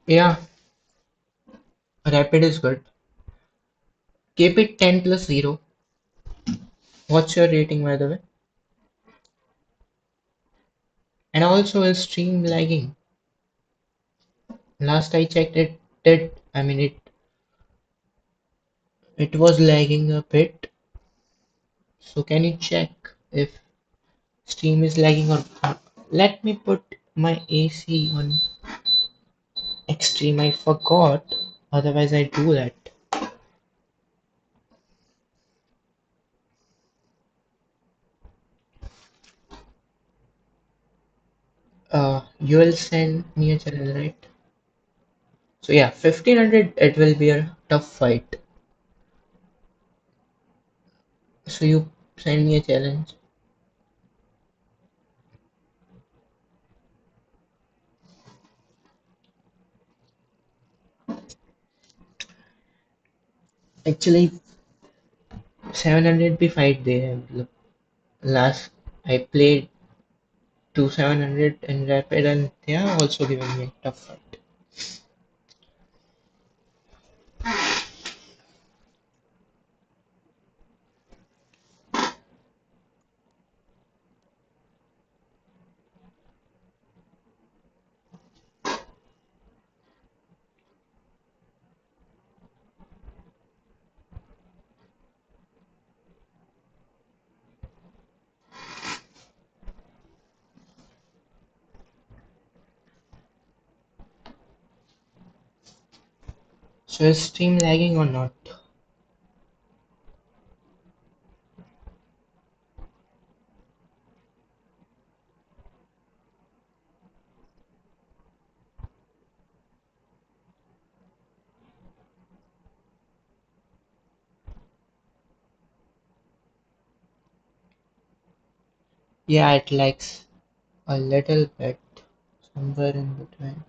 Yeah, rapid is good. Keep it 10 plus 0. What's your rating, by the way? And also, is stream lagging? Last I checked, it did. I mean, it was lagging a bit. So can you check if stream is lagging or not? Let me put my AC on extreme. I forgot. Otherwise, I do that. You will send me a challenge, right? So yeah, 1500, it will be a tough fight. So you send me a challenge. Actually, 700 be fight there. Look, last I played to 700 in rapid and they are also giving me a tough fight. So is stream lagging or not? Yeah, it lags a little bit, somewhere in between.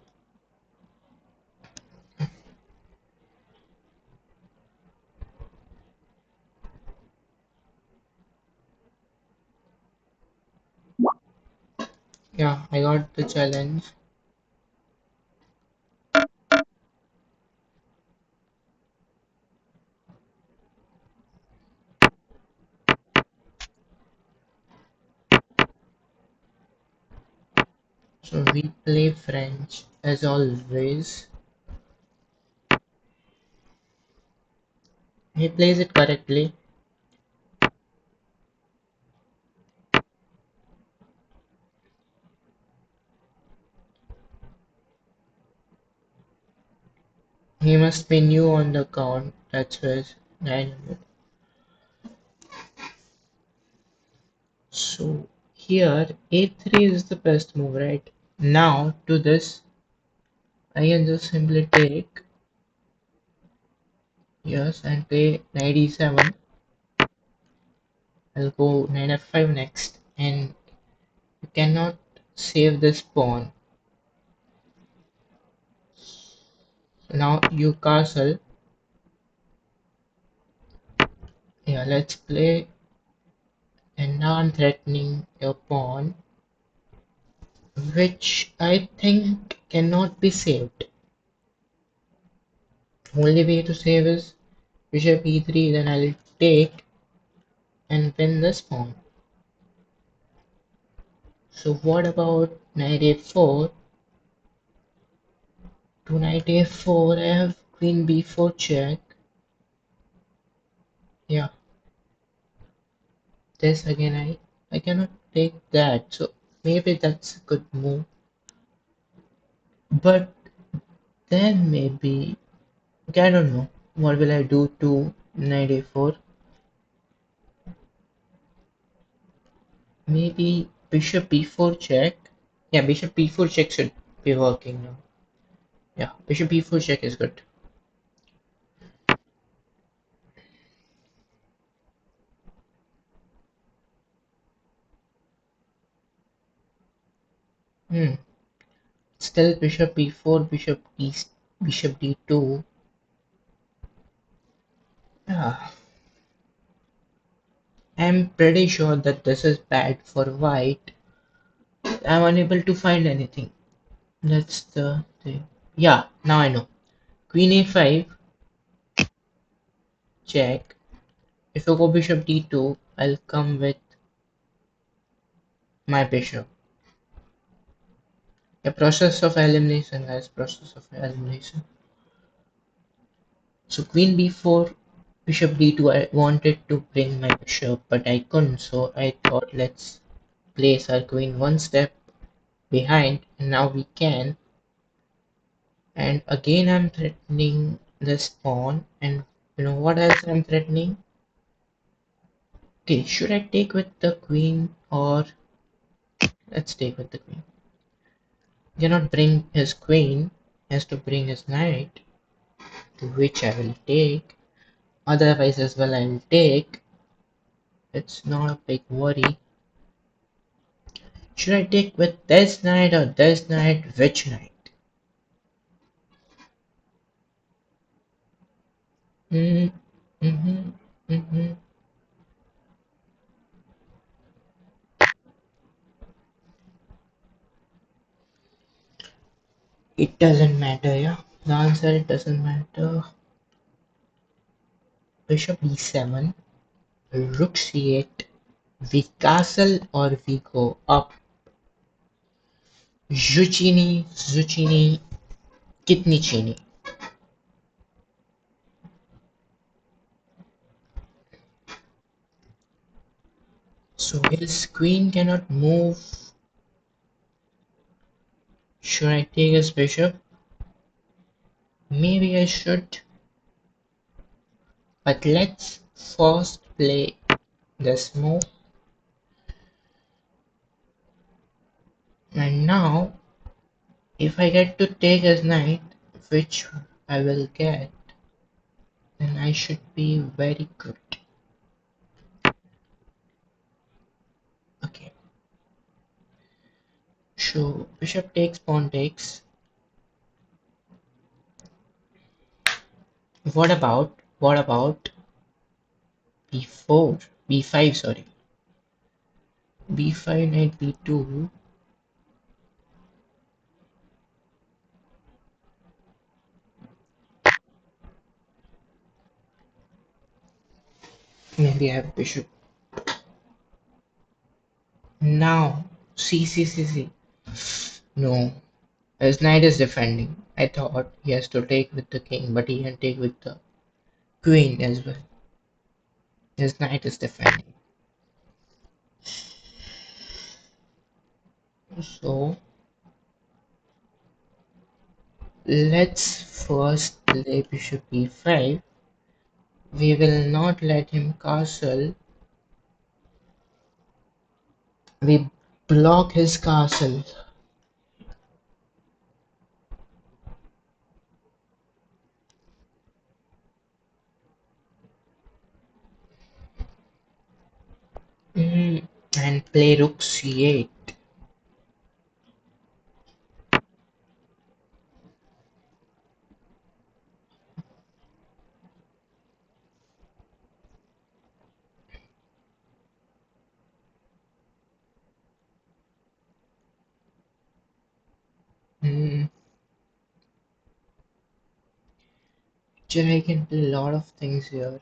Yeah, I got the challenge. So we play French as always. He plays it correctly. He must be new on the account. That's why 900. So here a3 is the best move, right? Now to this, I can just simply take yes and play knight e7. I'll go knight f5 next, and you cannot save this pawn. So now you castle. Yeah, let's play, and now I'm threatening your pawn, which I think cannot be saved. Only way to save is bishop e3, then I'll take and win this pawn. So what about knight a4? To knight a4, I have queen b4 check. Yeah, this again I cannot take that. So maybe that's a good move. But then maybe okay, I don't know. What will I do to knight a4? Maybe bishop b4 check. Yeah, bishop b4 check should be working now. Yeah, bishop b4 check is good. Hmm. Still bishop b4, bishop d2. Yeah, I'm pretty sure that this is bad for white. I'm unable to find anything. That's the thing. Yeah, now I know. Queen a5, check. If I go bishop d2, I'll come with my bishop. A process of elimination, guys. Process of elimination. So queen b4, bishop d2. I wanted to bring my bishop, but I couldn't. So I thought let's place our queen one step behind, and now we can. And again, I'm threatening this pawn, and you know what else I'm threatening? Okay, should I take with the queen or let's take with the queen? Cannot bring his queen, has to bring his knight, which I will take. Otherwise as well I will take. It's not a big worry. Should I take with this knight or this knight? Which knight? Mm, mm-hmm, mm-hmm. It doesn't matter, yeah. The answer it doesn't matter. Bishop e7, rook c8. We castle or we go up. Zucchini, zucchini, kitni chini. So his queen cannot move. Should I take his bishop? Maybe I should. But let's first play this move. And now, if I get to take his knight, which I will get, then I should be very good. Okay, so bishop takes, pawn takes. What about b4, b5, sorry, b5, knight b2. Maybe I have bishop. Now, see. No, his knight is defending. I thought he has to take with the king, but he can take with the queen as well. His knight is defending. So let's first play bishop e5. We will not let him castle. We block his castle. And play rook c8. Mm, Actually, I can play a lot of things here.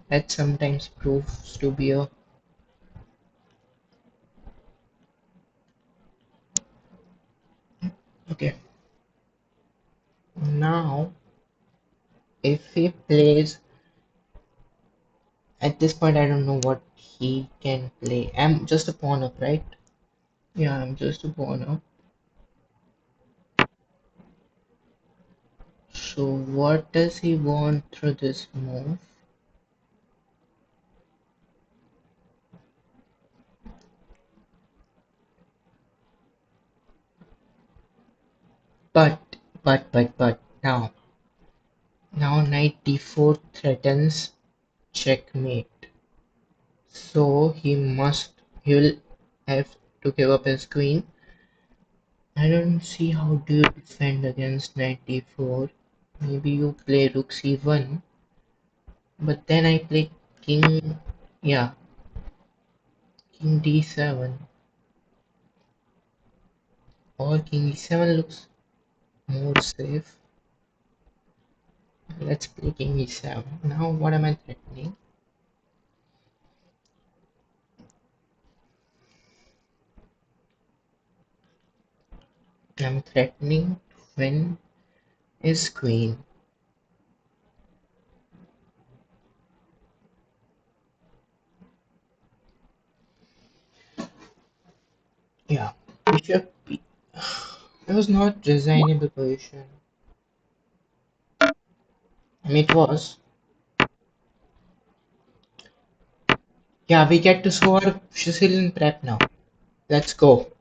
That sometimes proves to be a okay. Now, if he plays at this point, I don't know what he can play. I'm just a pawn up, right? Yeah, I'm just a pawn up. So, what does he want through this move? But now knight d4 threatens checkmate. So he will have to give up his queen. I don't see how do you defend against knight d4. Maybe you play rook c1, but then I play king, yeah, king d7 or king e7 looks more safe. Let's play king e7. Now what am I threatening? I'm threatening to win his queen. Yeah, bishop b. It was not designable position. I mean, it was. Yeah, we get to score Sicilian prep now. Let's go.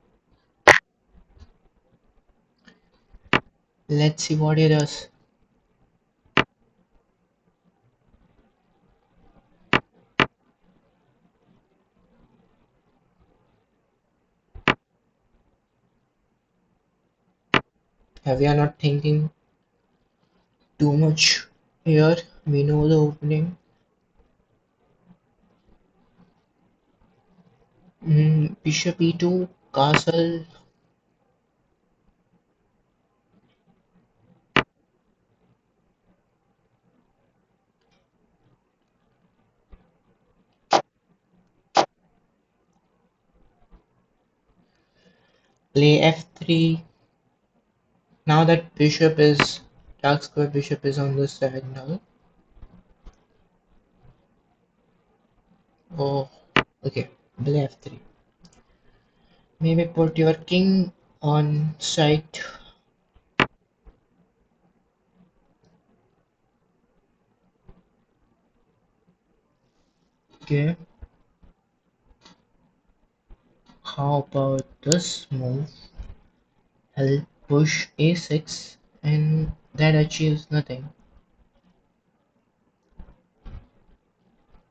Let's see what he does. We are not thinking too much here. We know the opening. Bishop e2, castle. Play f3. Now that bishop is dark square bishop is on this side now. Oh, okay. Play f3. Maybe put your king on site. Okay. How about this move? I'll push a6 and that achieves nothing.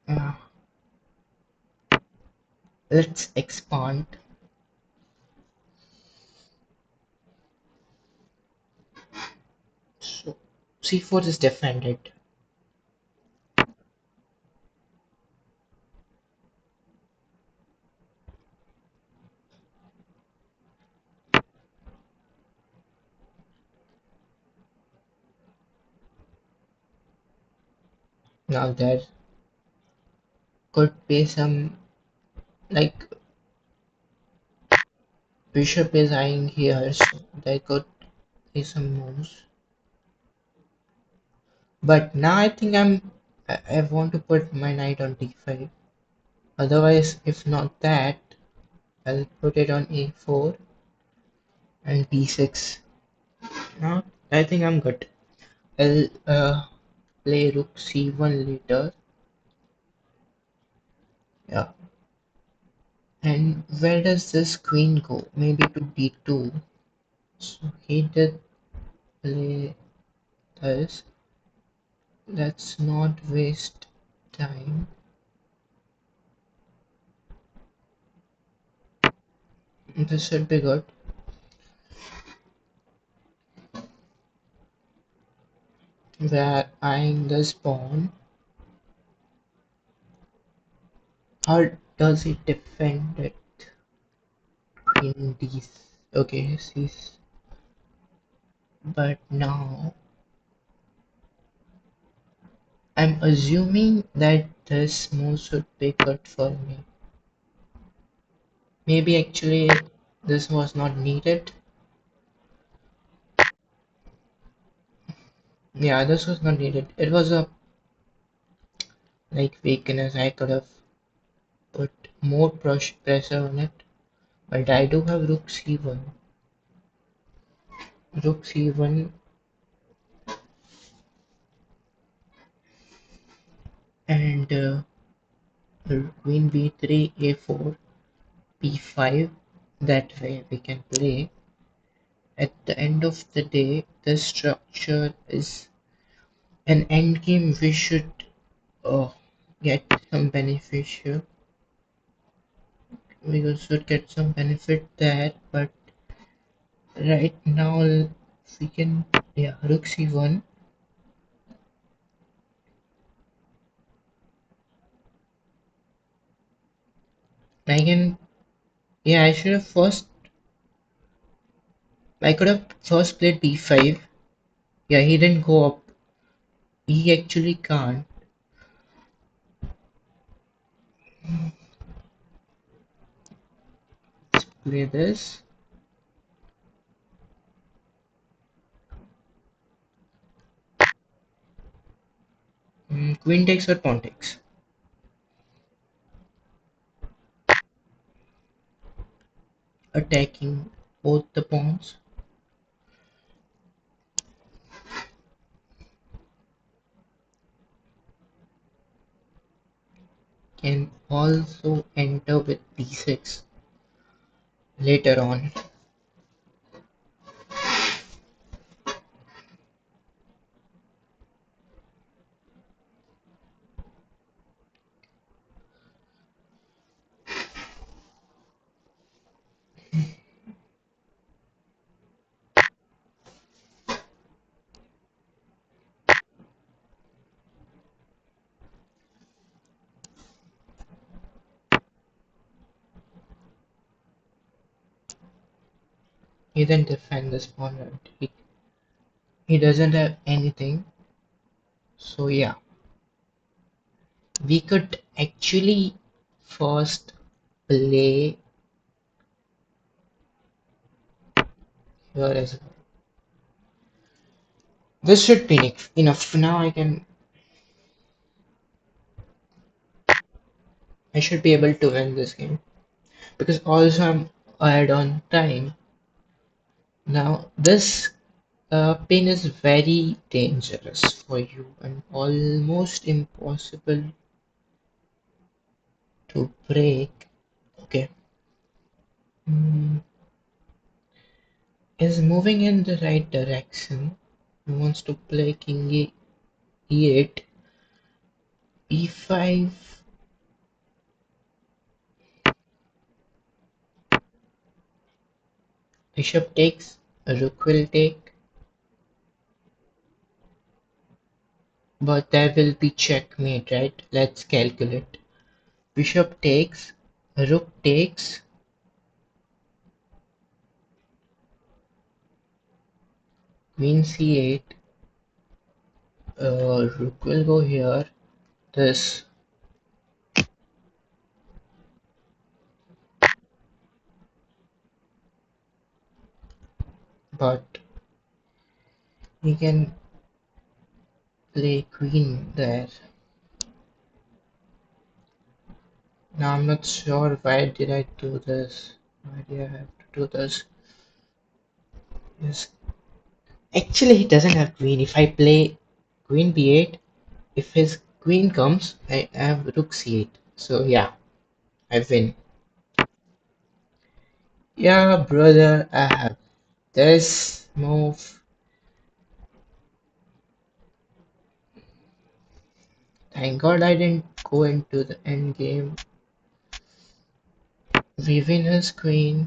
Uh, let's expand. So c4 is defended. Now that could be some like bishop is eyeing here, so there could be some moves. But now I think I want to put my knight on d5. Otherwise, if not that, I'll put it on a4 and b6. Now I think I'm good. I'll play rook c1 later. Yeah. And where does this queen go? Maybe to d2. So he did play this. Let's not waste time. This should be good. We're eyeing this pawn. How does he defend it in these? Okay, see. But now I'm assuming that this move should be good for me. Maybe actually this was not needed. Yeah, this was not needed. It was a like weakness. I could have put more pressure on it. But I do have rook c1. Rook c1 and queen b3, a4, b5. That way we can play. At the end of the day, this structure is an endgame we should uh, get some beneficial. We should get some benefit there, but right now we can, yeah, rook c1. I can, yeah, I could have first played b5. Yeah, he didn't go up. He actually can't play this. Queen takes or pawn takes. Attacking both the pawns. Can also enter with b6 later on. He didn't defend this pawn, right? He doesn't have anything. So yeah, we could actually first play here as well. This should be enough. Now I should be able to win this game because also I'm ahead on time. Now this pin is very dangerous for you and almost impossible to break. Okay. Hmm, is moving in the right direction. He wants to play king e8, e5. Bishop takes, rook will take, but there will be checkmate, right? Let's calculate. Bishop takes, rook takes, queen c8, rook will go here, this, but he can play queen there. Now I'm not sure why did I do this. Why did I have to do this? Yes. Actually, he doesn't have queen. If I play queen b8, if his queen comes, I have rook c8. So yeah, I win. Yeah, brother, I have this move. Thank God I didn't go into the end game. We win his queen.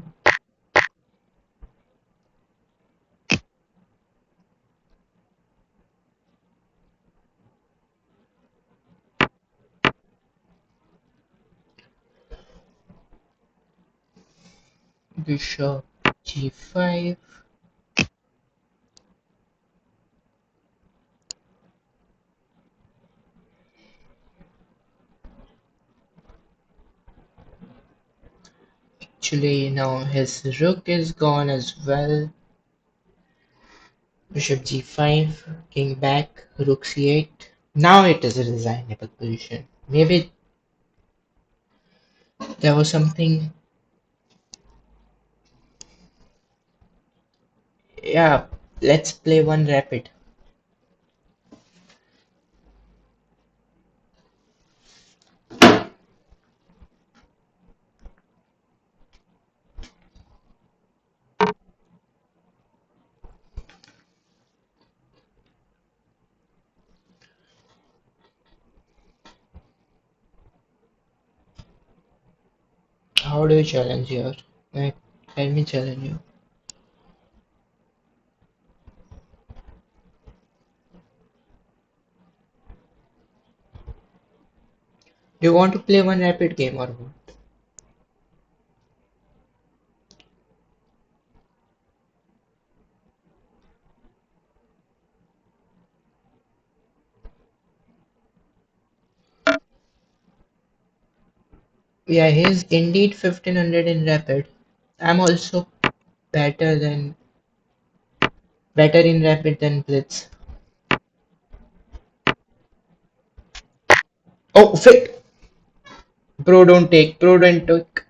Bishop g5. Actually, now his rook is gone as well. Bishop g5, king back, rook c8. Now it is a resignable position. Maybe there was something. Yeah, let's play one rapid. How do you challenge here? Like, let me challenge you. Do you want to play one rapid game or what? Yeah, he's indeed 1500 in rapid. I'm also better than better in rapid than Blitz. Oh, fit! Bro, don't take. Bro, don't take.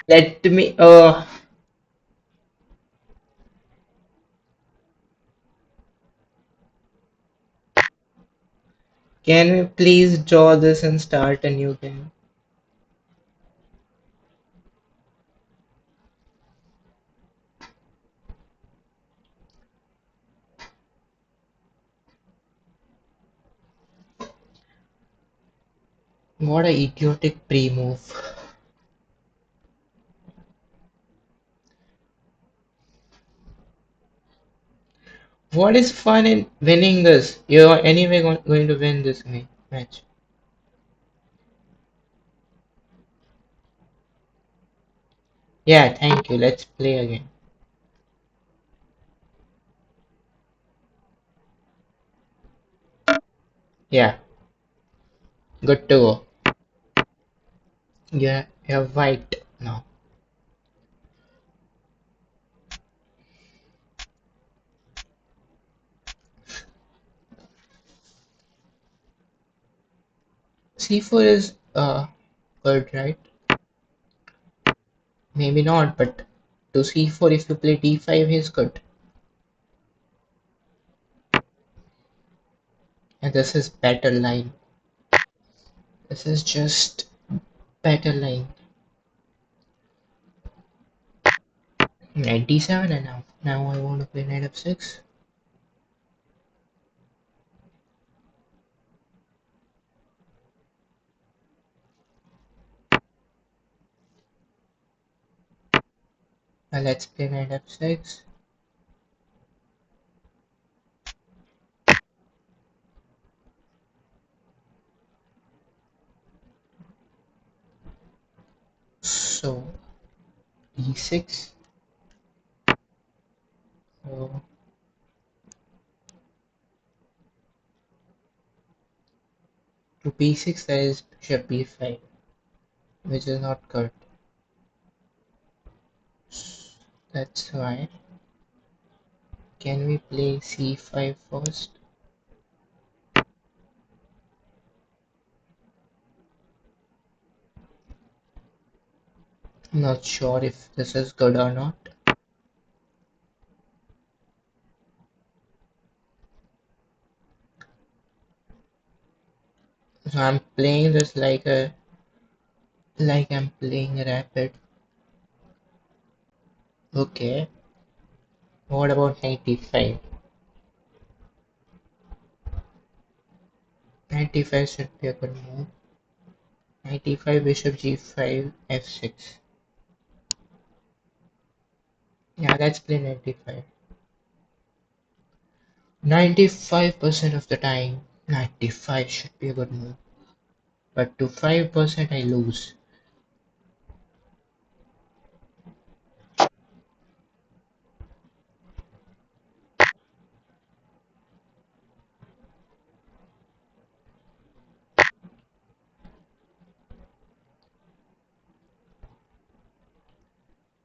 Let me. Can we please draw this and start a new game? What a idiotic pre-move. What is fun in winning this? You're anyway going to win this match. Yeah, thank you. Let's play again. Yeah, good to go. Yeah, you're white now. C4 is good, right? Maybe not, but to C4 if you play D5 is good. And this is better line. This is just better line. Knight D7 and now I want to play Knight F6. Now let's play Knight F6. So D6. So to B6 there is Bishop B5, which is not good. That's why. Can we play C5 first? Not sure if this is good or not. So I'm playing this like I'm playing rapid. Okay. What about 95? 95 should be a good move. 95 bishop g5 f6. Yeah, let's play 95. 95% of the time 95 should be a good move. But to 5% I lose.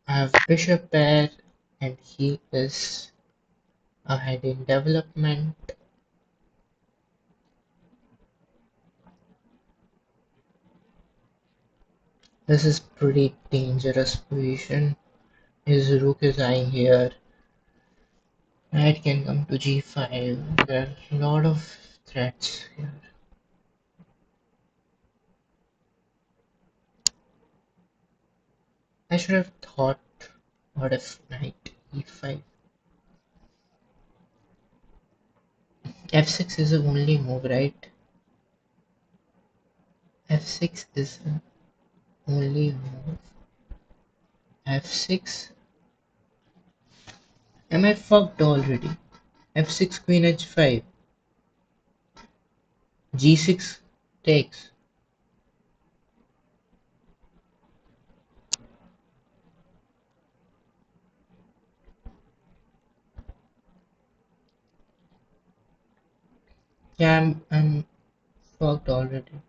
I have bishop pair and he is ahead in development. This is pretty dangerous position. His rook is eyeing here. Knight can come to g5. There are a lot of threats here. I should have thought, what if knight e5? f6 is the only move, right? f6 is the only move. f6? Am I fucked already? f6 queen h5. g6 takes. Yeah, I'm fucked already.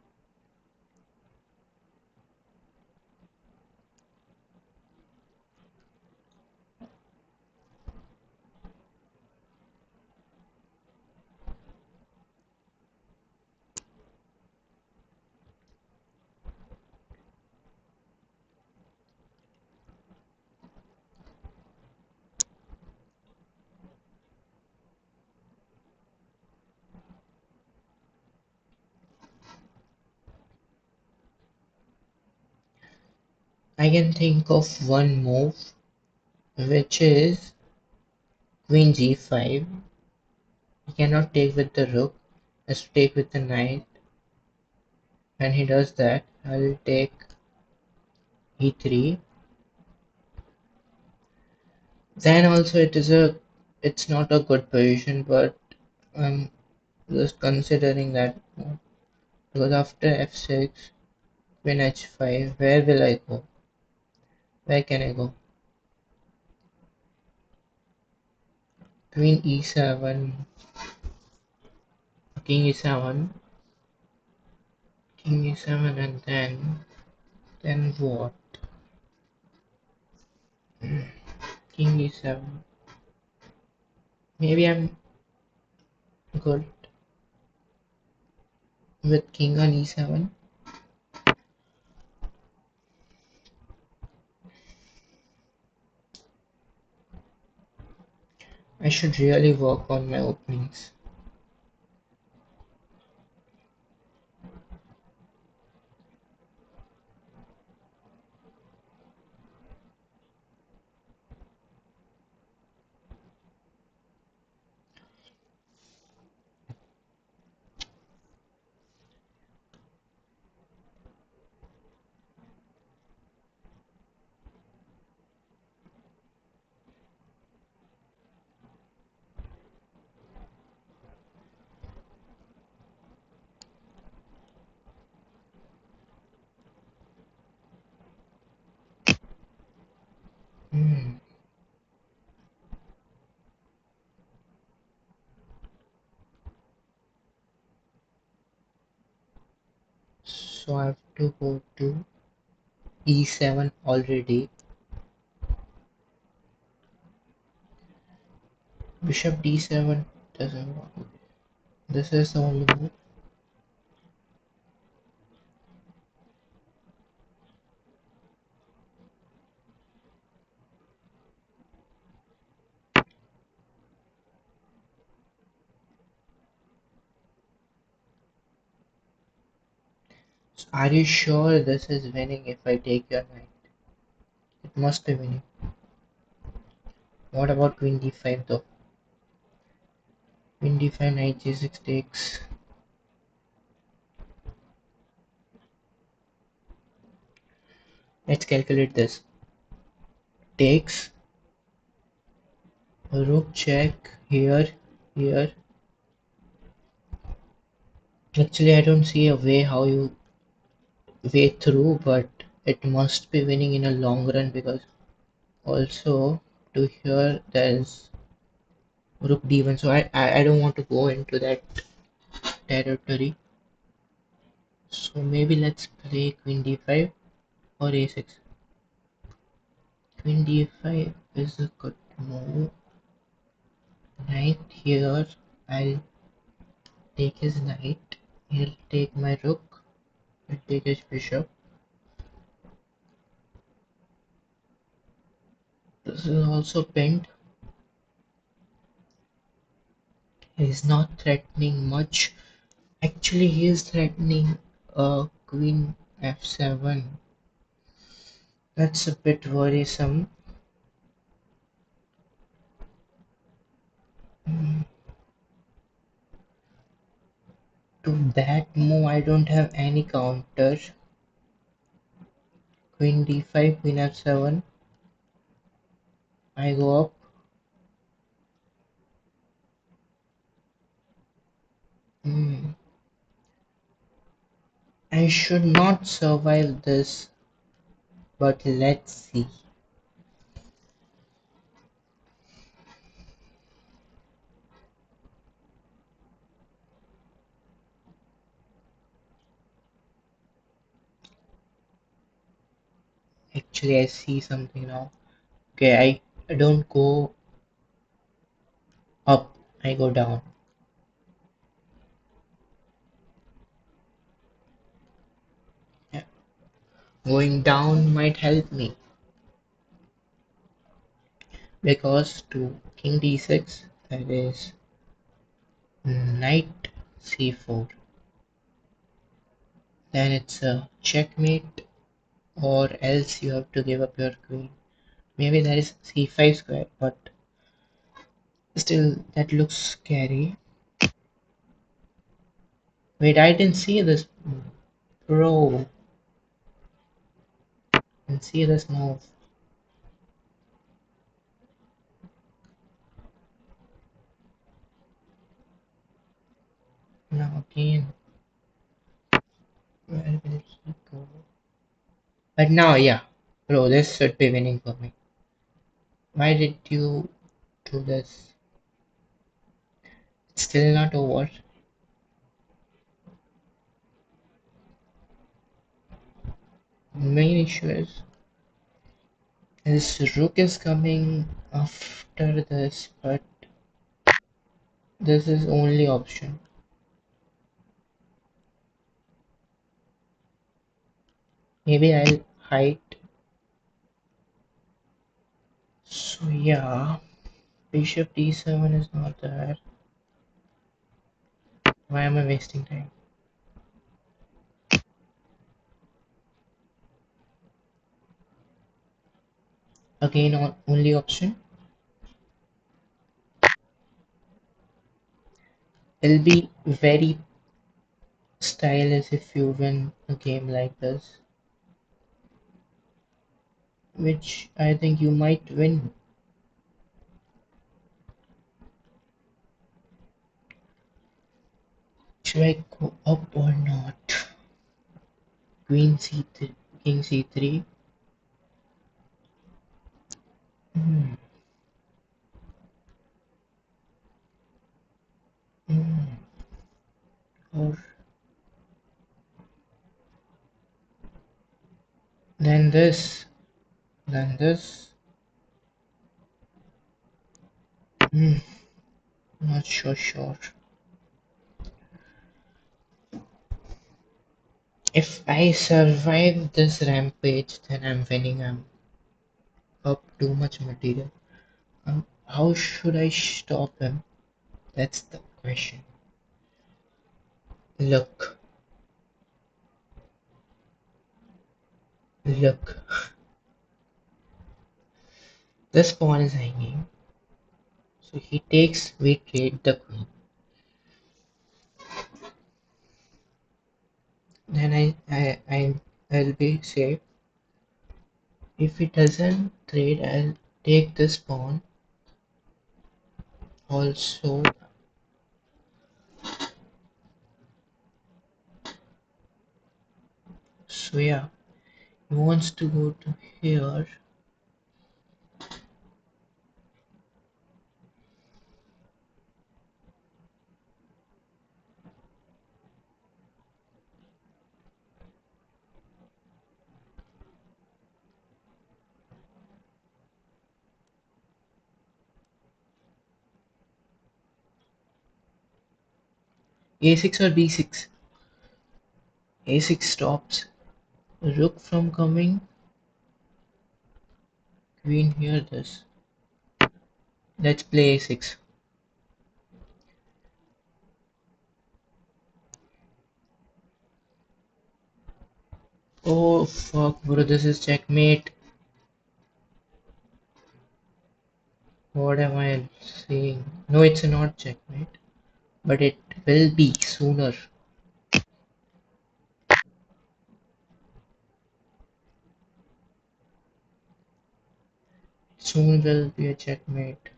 I can think of one move, which is queen g5. He cannot take with the rook, has to take with the knight. When he does that, I'll take e3. Then also it's not a good position, but I'm just considering that move. Because after f6, queen h5, where will I go? Where can I go? Queen e7, king e7, king e7, and then what? King e7. Maybe I'm good with king on e7. I should really work on my openings. Hmm. So I have to go to e7 already. Bishop d7 doesn't work. This is the only move. So are you sure this is winning if I take your knight? It must be winning. What about queen d5 though? Queen d5, knight g6 takes. Let's calculate this. Takes, rook check, here. Actually, I don't see a way how you way through, but it must be winning in a long run because also to here there's rook d1. So I don't want to go into that territory. So maybe let's play queen d5 or a6. Queen d5 is a good move. Knight here. I'll take his knight. He'll take my rook. He'll take his bishop. This is also pinned. He's not threatening much. Actually, he is threatening queen f7. That's a bit worrisome. Mm, To that move, I don't have any counter. Queen d5, queen f7. I go up. Mm, I should not survive this, but let's see. Actually, I see something now. Okay, I don't go up, I go down. Yeah. Going down might help me because to king d6, that is knight c4. Then it's a checkmate, or else you have to give up your queen. Maybe there is c5 square, but still that looks scary. Wait, I didn't see this. Bro, didn't see this move. Now again, where will he go? But now, yeah. Bro, this should be winning for me. Why did you do this? It's still not over. Main issue is his rook is coming after this, but this is only option. Maybe I'll hide. So yeah, bishop d7 is not there. Why am I wasting time? Again, only option. It'll be very stylish if you win a game like this, which I think you might win. Should I go up or not? Queen c3, king c3. Hmm. Hmm. Or then this, then this. Hmm. Not so sure. If I survive this rampage, then I'm winning. I'm up too much material. How should I stop him? That's the question. Look, look. This pawn is hanging. So he takes, we trade the queen. Then I'll be safe. If he doesn't trade, I'll take this pawn. Also, so yeah, he wants to go to here. A6 or B6. A6 stops rook from coming. Queen here. This. Let's play A6. Oh fuck, bro! This is checkmate. What am I saying? No, it's not checkmate, but it will be sooner. Soon will be a checkmate.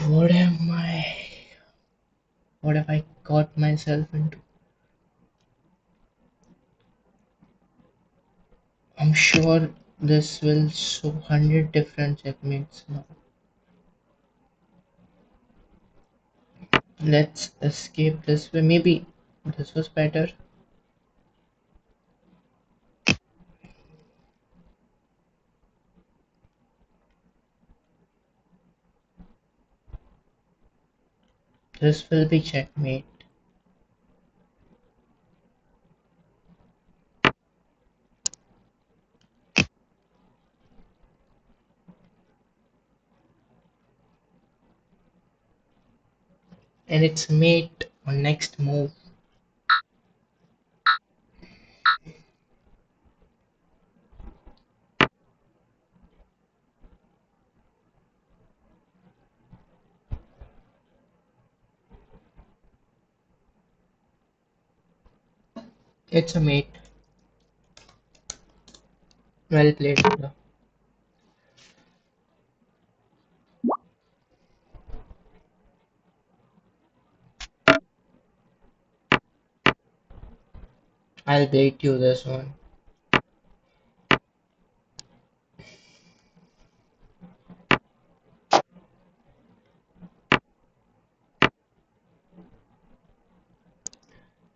What am I? What have I got myself into? I'm sure this will show 100 different checkmates now. Let's escape this way. Maybe this was better. This will be checkmate. And it's mate on next move. It's a mate. Well played. Buddha. I'll bait you this one.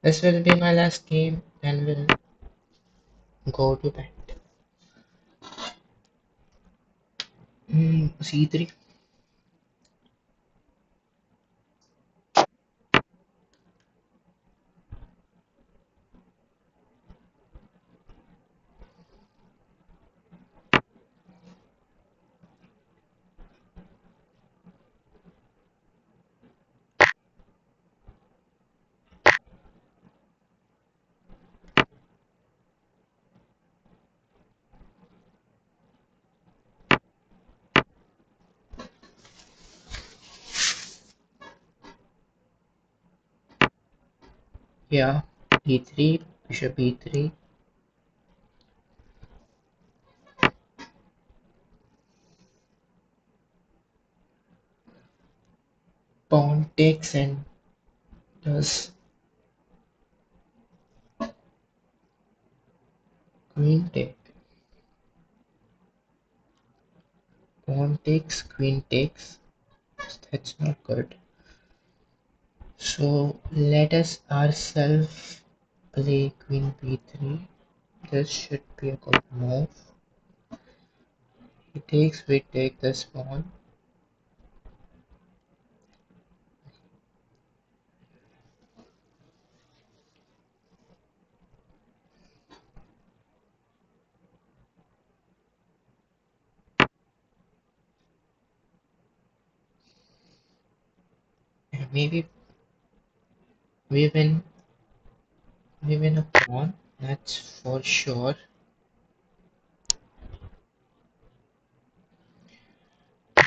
This will be my last game and we'll go to bed. C3. Yeah, e3, bishop e3, pawn takes and does queen take. Pawn takes, queen takes. That's not good. So let us ourselves play queen b3. This should be a good move. He takes, we take this pawn. And maybe we win, we win a pawn. That's for sure.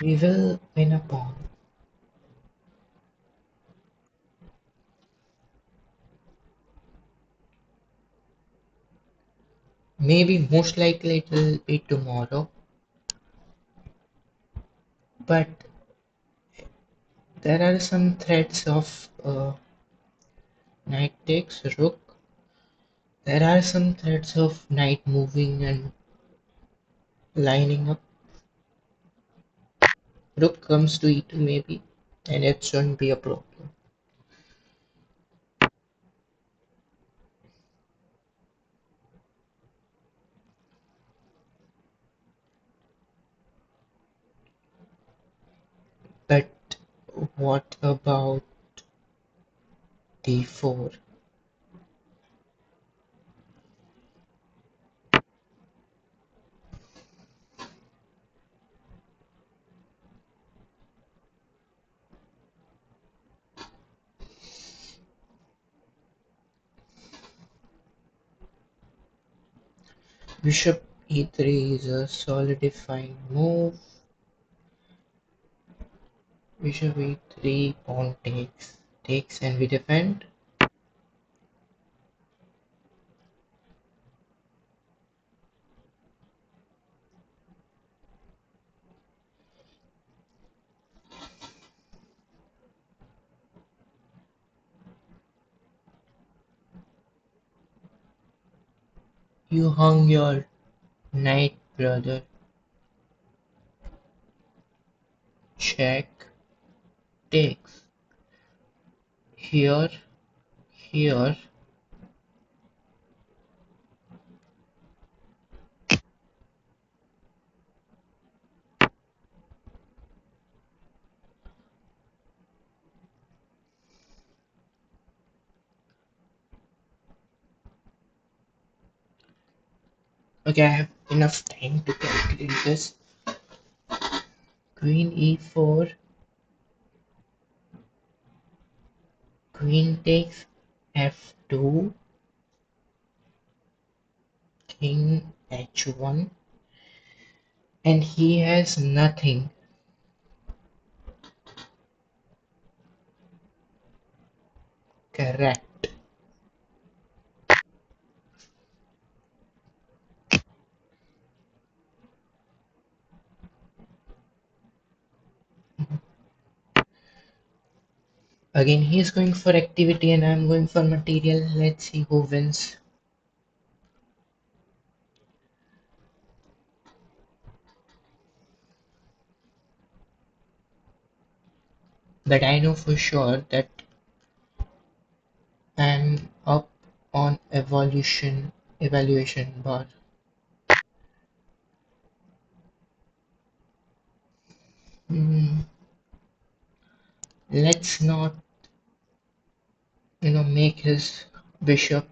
We will win a pawn. Maybe most likely it will be tomorrow. But there are some threats of knight takes rook. There are some threats of knight moving and lining up. Rook comes to e2 maybe, and it shouldn't be a problem. But what about d4? Bishop e3 is a solidifying move. Bishop e3, pawn takes, and we defend. You hung your knight, brother. Check takes. Here, here. Okay, I have enough time to calculate this. Queen e4, queen takes f2, king h1, and he has nothing. Correct. Again, he's going for activity and I'm going for material. Let's see who wins. But I know for sure that I'm evaluation bar. Hmm, let's not, make his bishop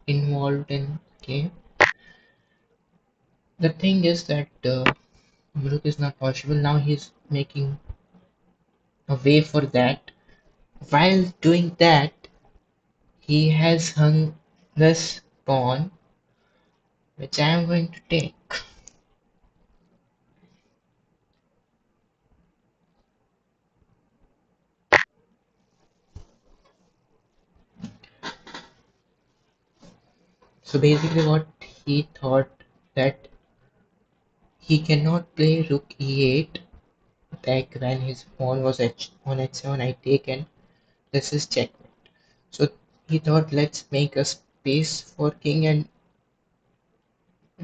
involved in game. The thing is that rook is not possible. Now he's making a way for that. While doing that, he has hung this pawn, which I am going to take. So basically, what he thought that he cannot play rook e8 back when his pawn was on h7. I take and this is checkmate. So he thought, let's make a space for king, and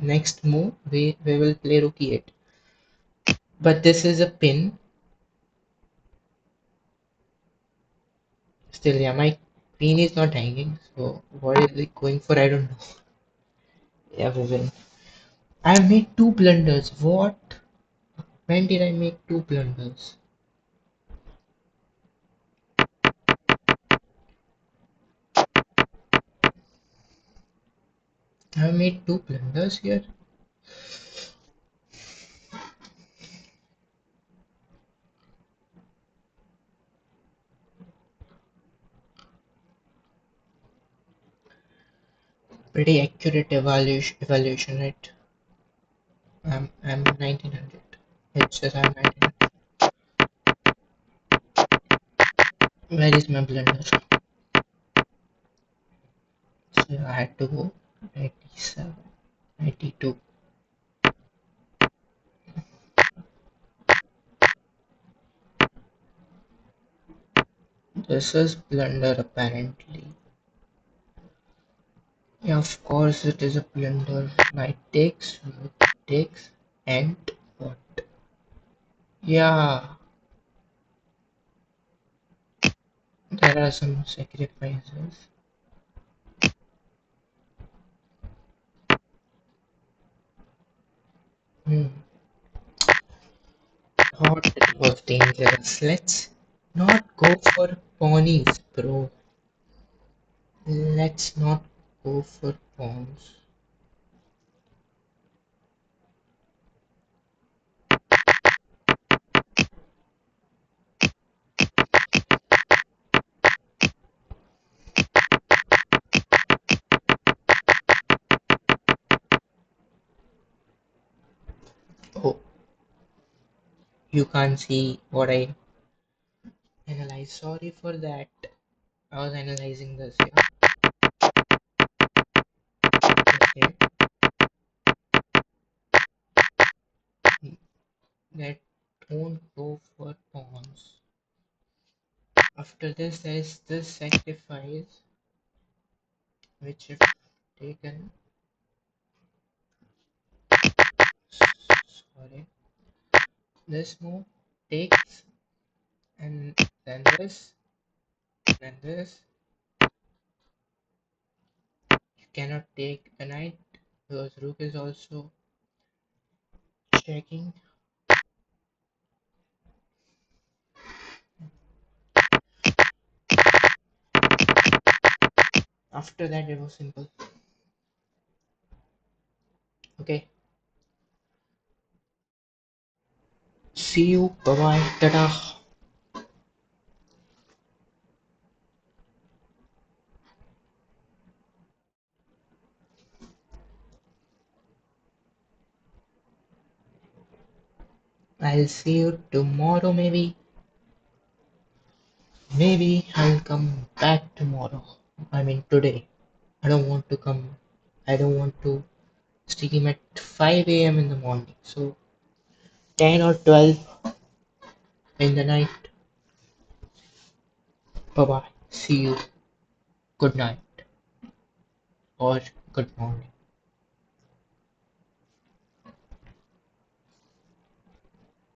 next move we will play rook e8. But this is a pin. Still, yeah, my queen is not hanging. So what is it going for? I don't know. Yeah, we win. I have made two blunders. What? When did I make two blunders? I have made two blunders here. Pretty accurate evaluation, right? I'm 1900. It says I'm 1900. Where is my blunder? So I had to go 97, 92. This is blunder apparently. Yeah, of course it is a blunder. Knight takes, rook takes, and what? Yeah, there are some sacrifices. Hmm. Thought it was dangerous. Let's not go for ponies, bro. Let's not go for pawns. Oh, you can't see what I analyze. Sorry for that. I was analyzing this. Yeah. Okay. That don't go for pawns. After this, there is this sacrifice, which if taken, sorry, this move takes, and then this, then this. You cannot take the knight because rook is also checking. After that, it was simple. Okay. See you. Bye bye. Tada. I'll see you tomorrow, maybe. Maybe I'll come back tomorrow. I mean, today. I don't want to come. I don't want to stream at 5 a.m. in the morning. So 10 or 12 in the night. Bye bye. See you. Good night or good morning.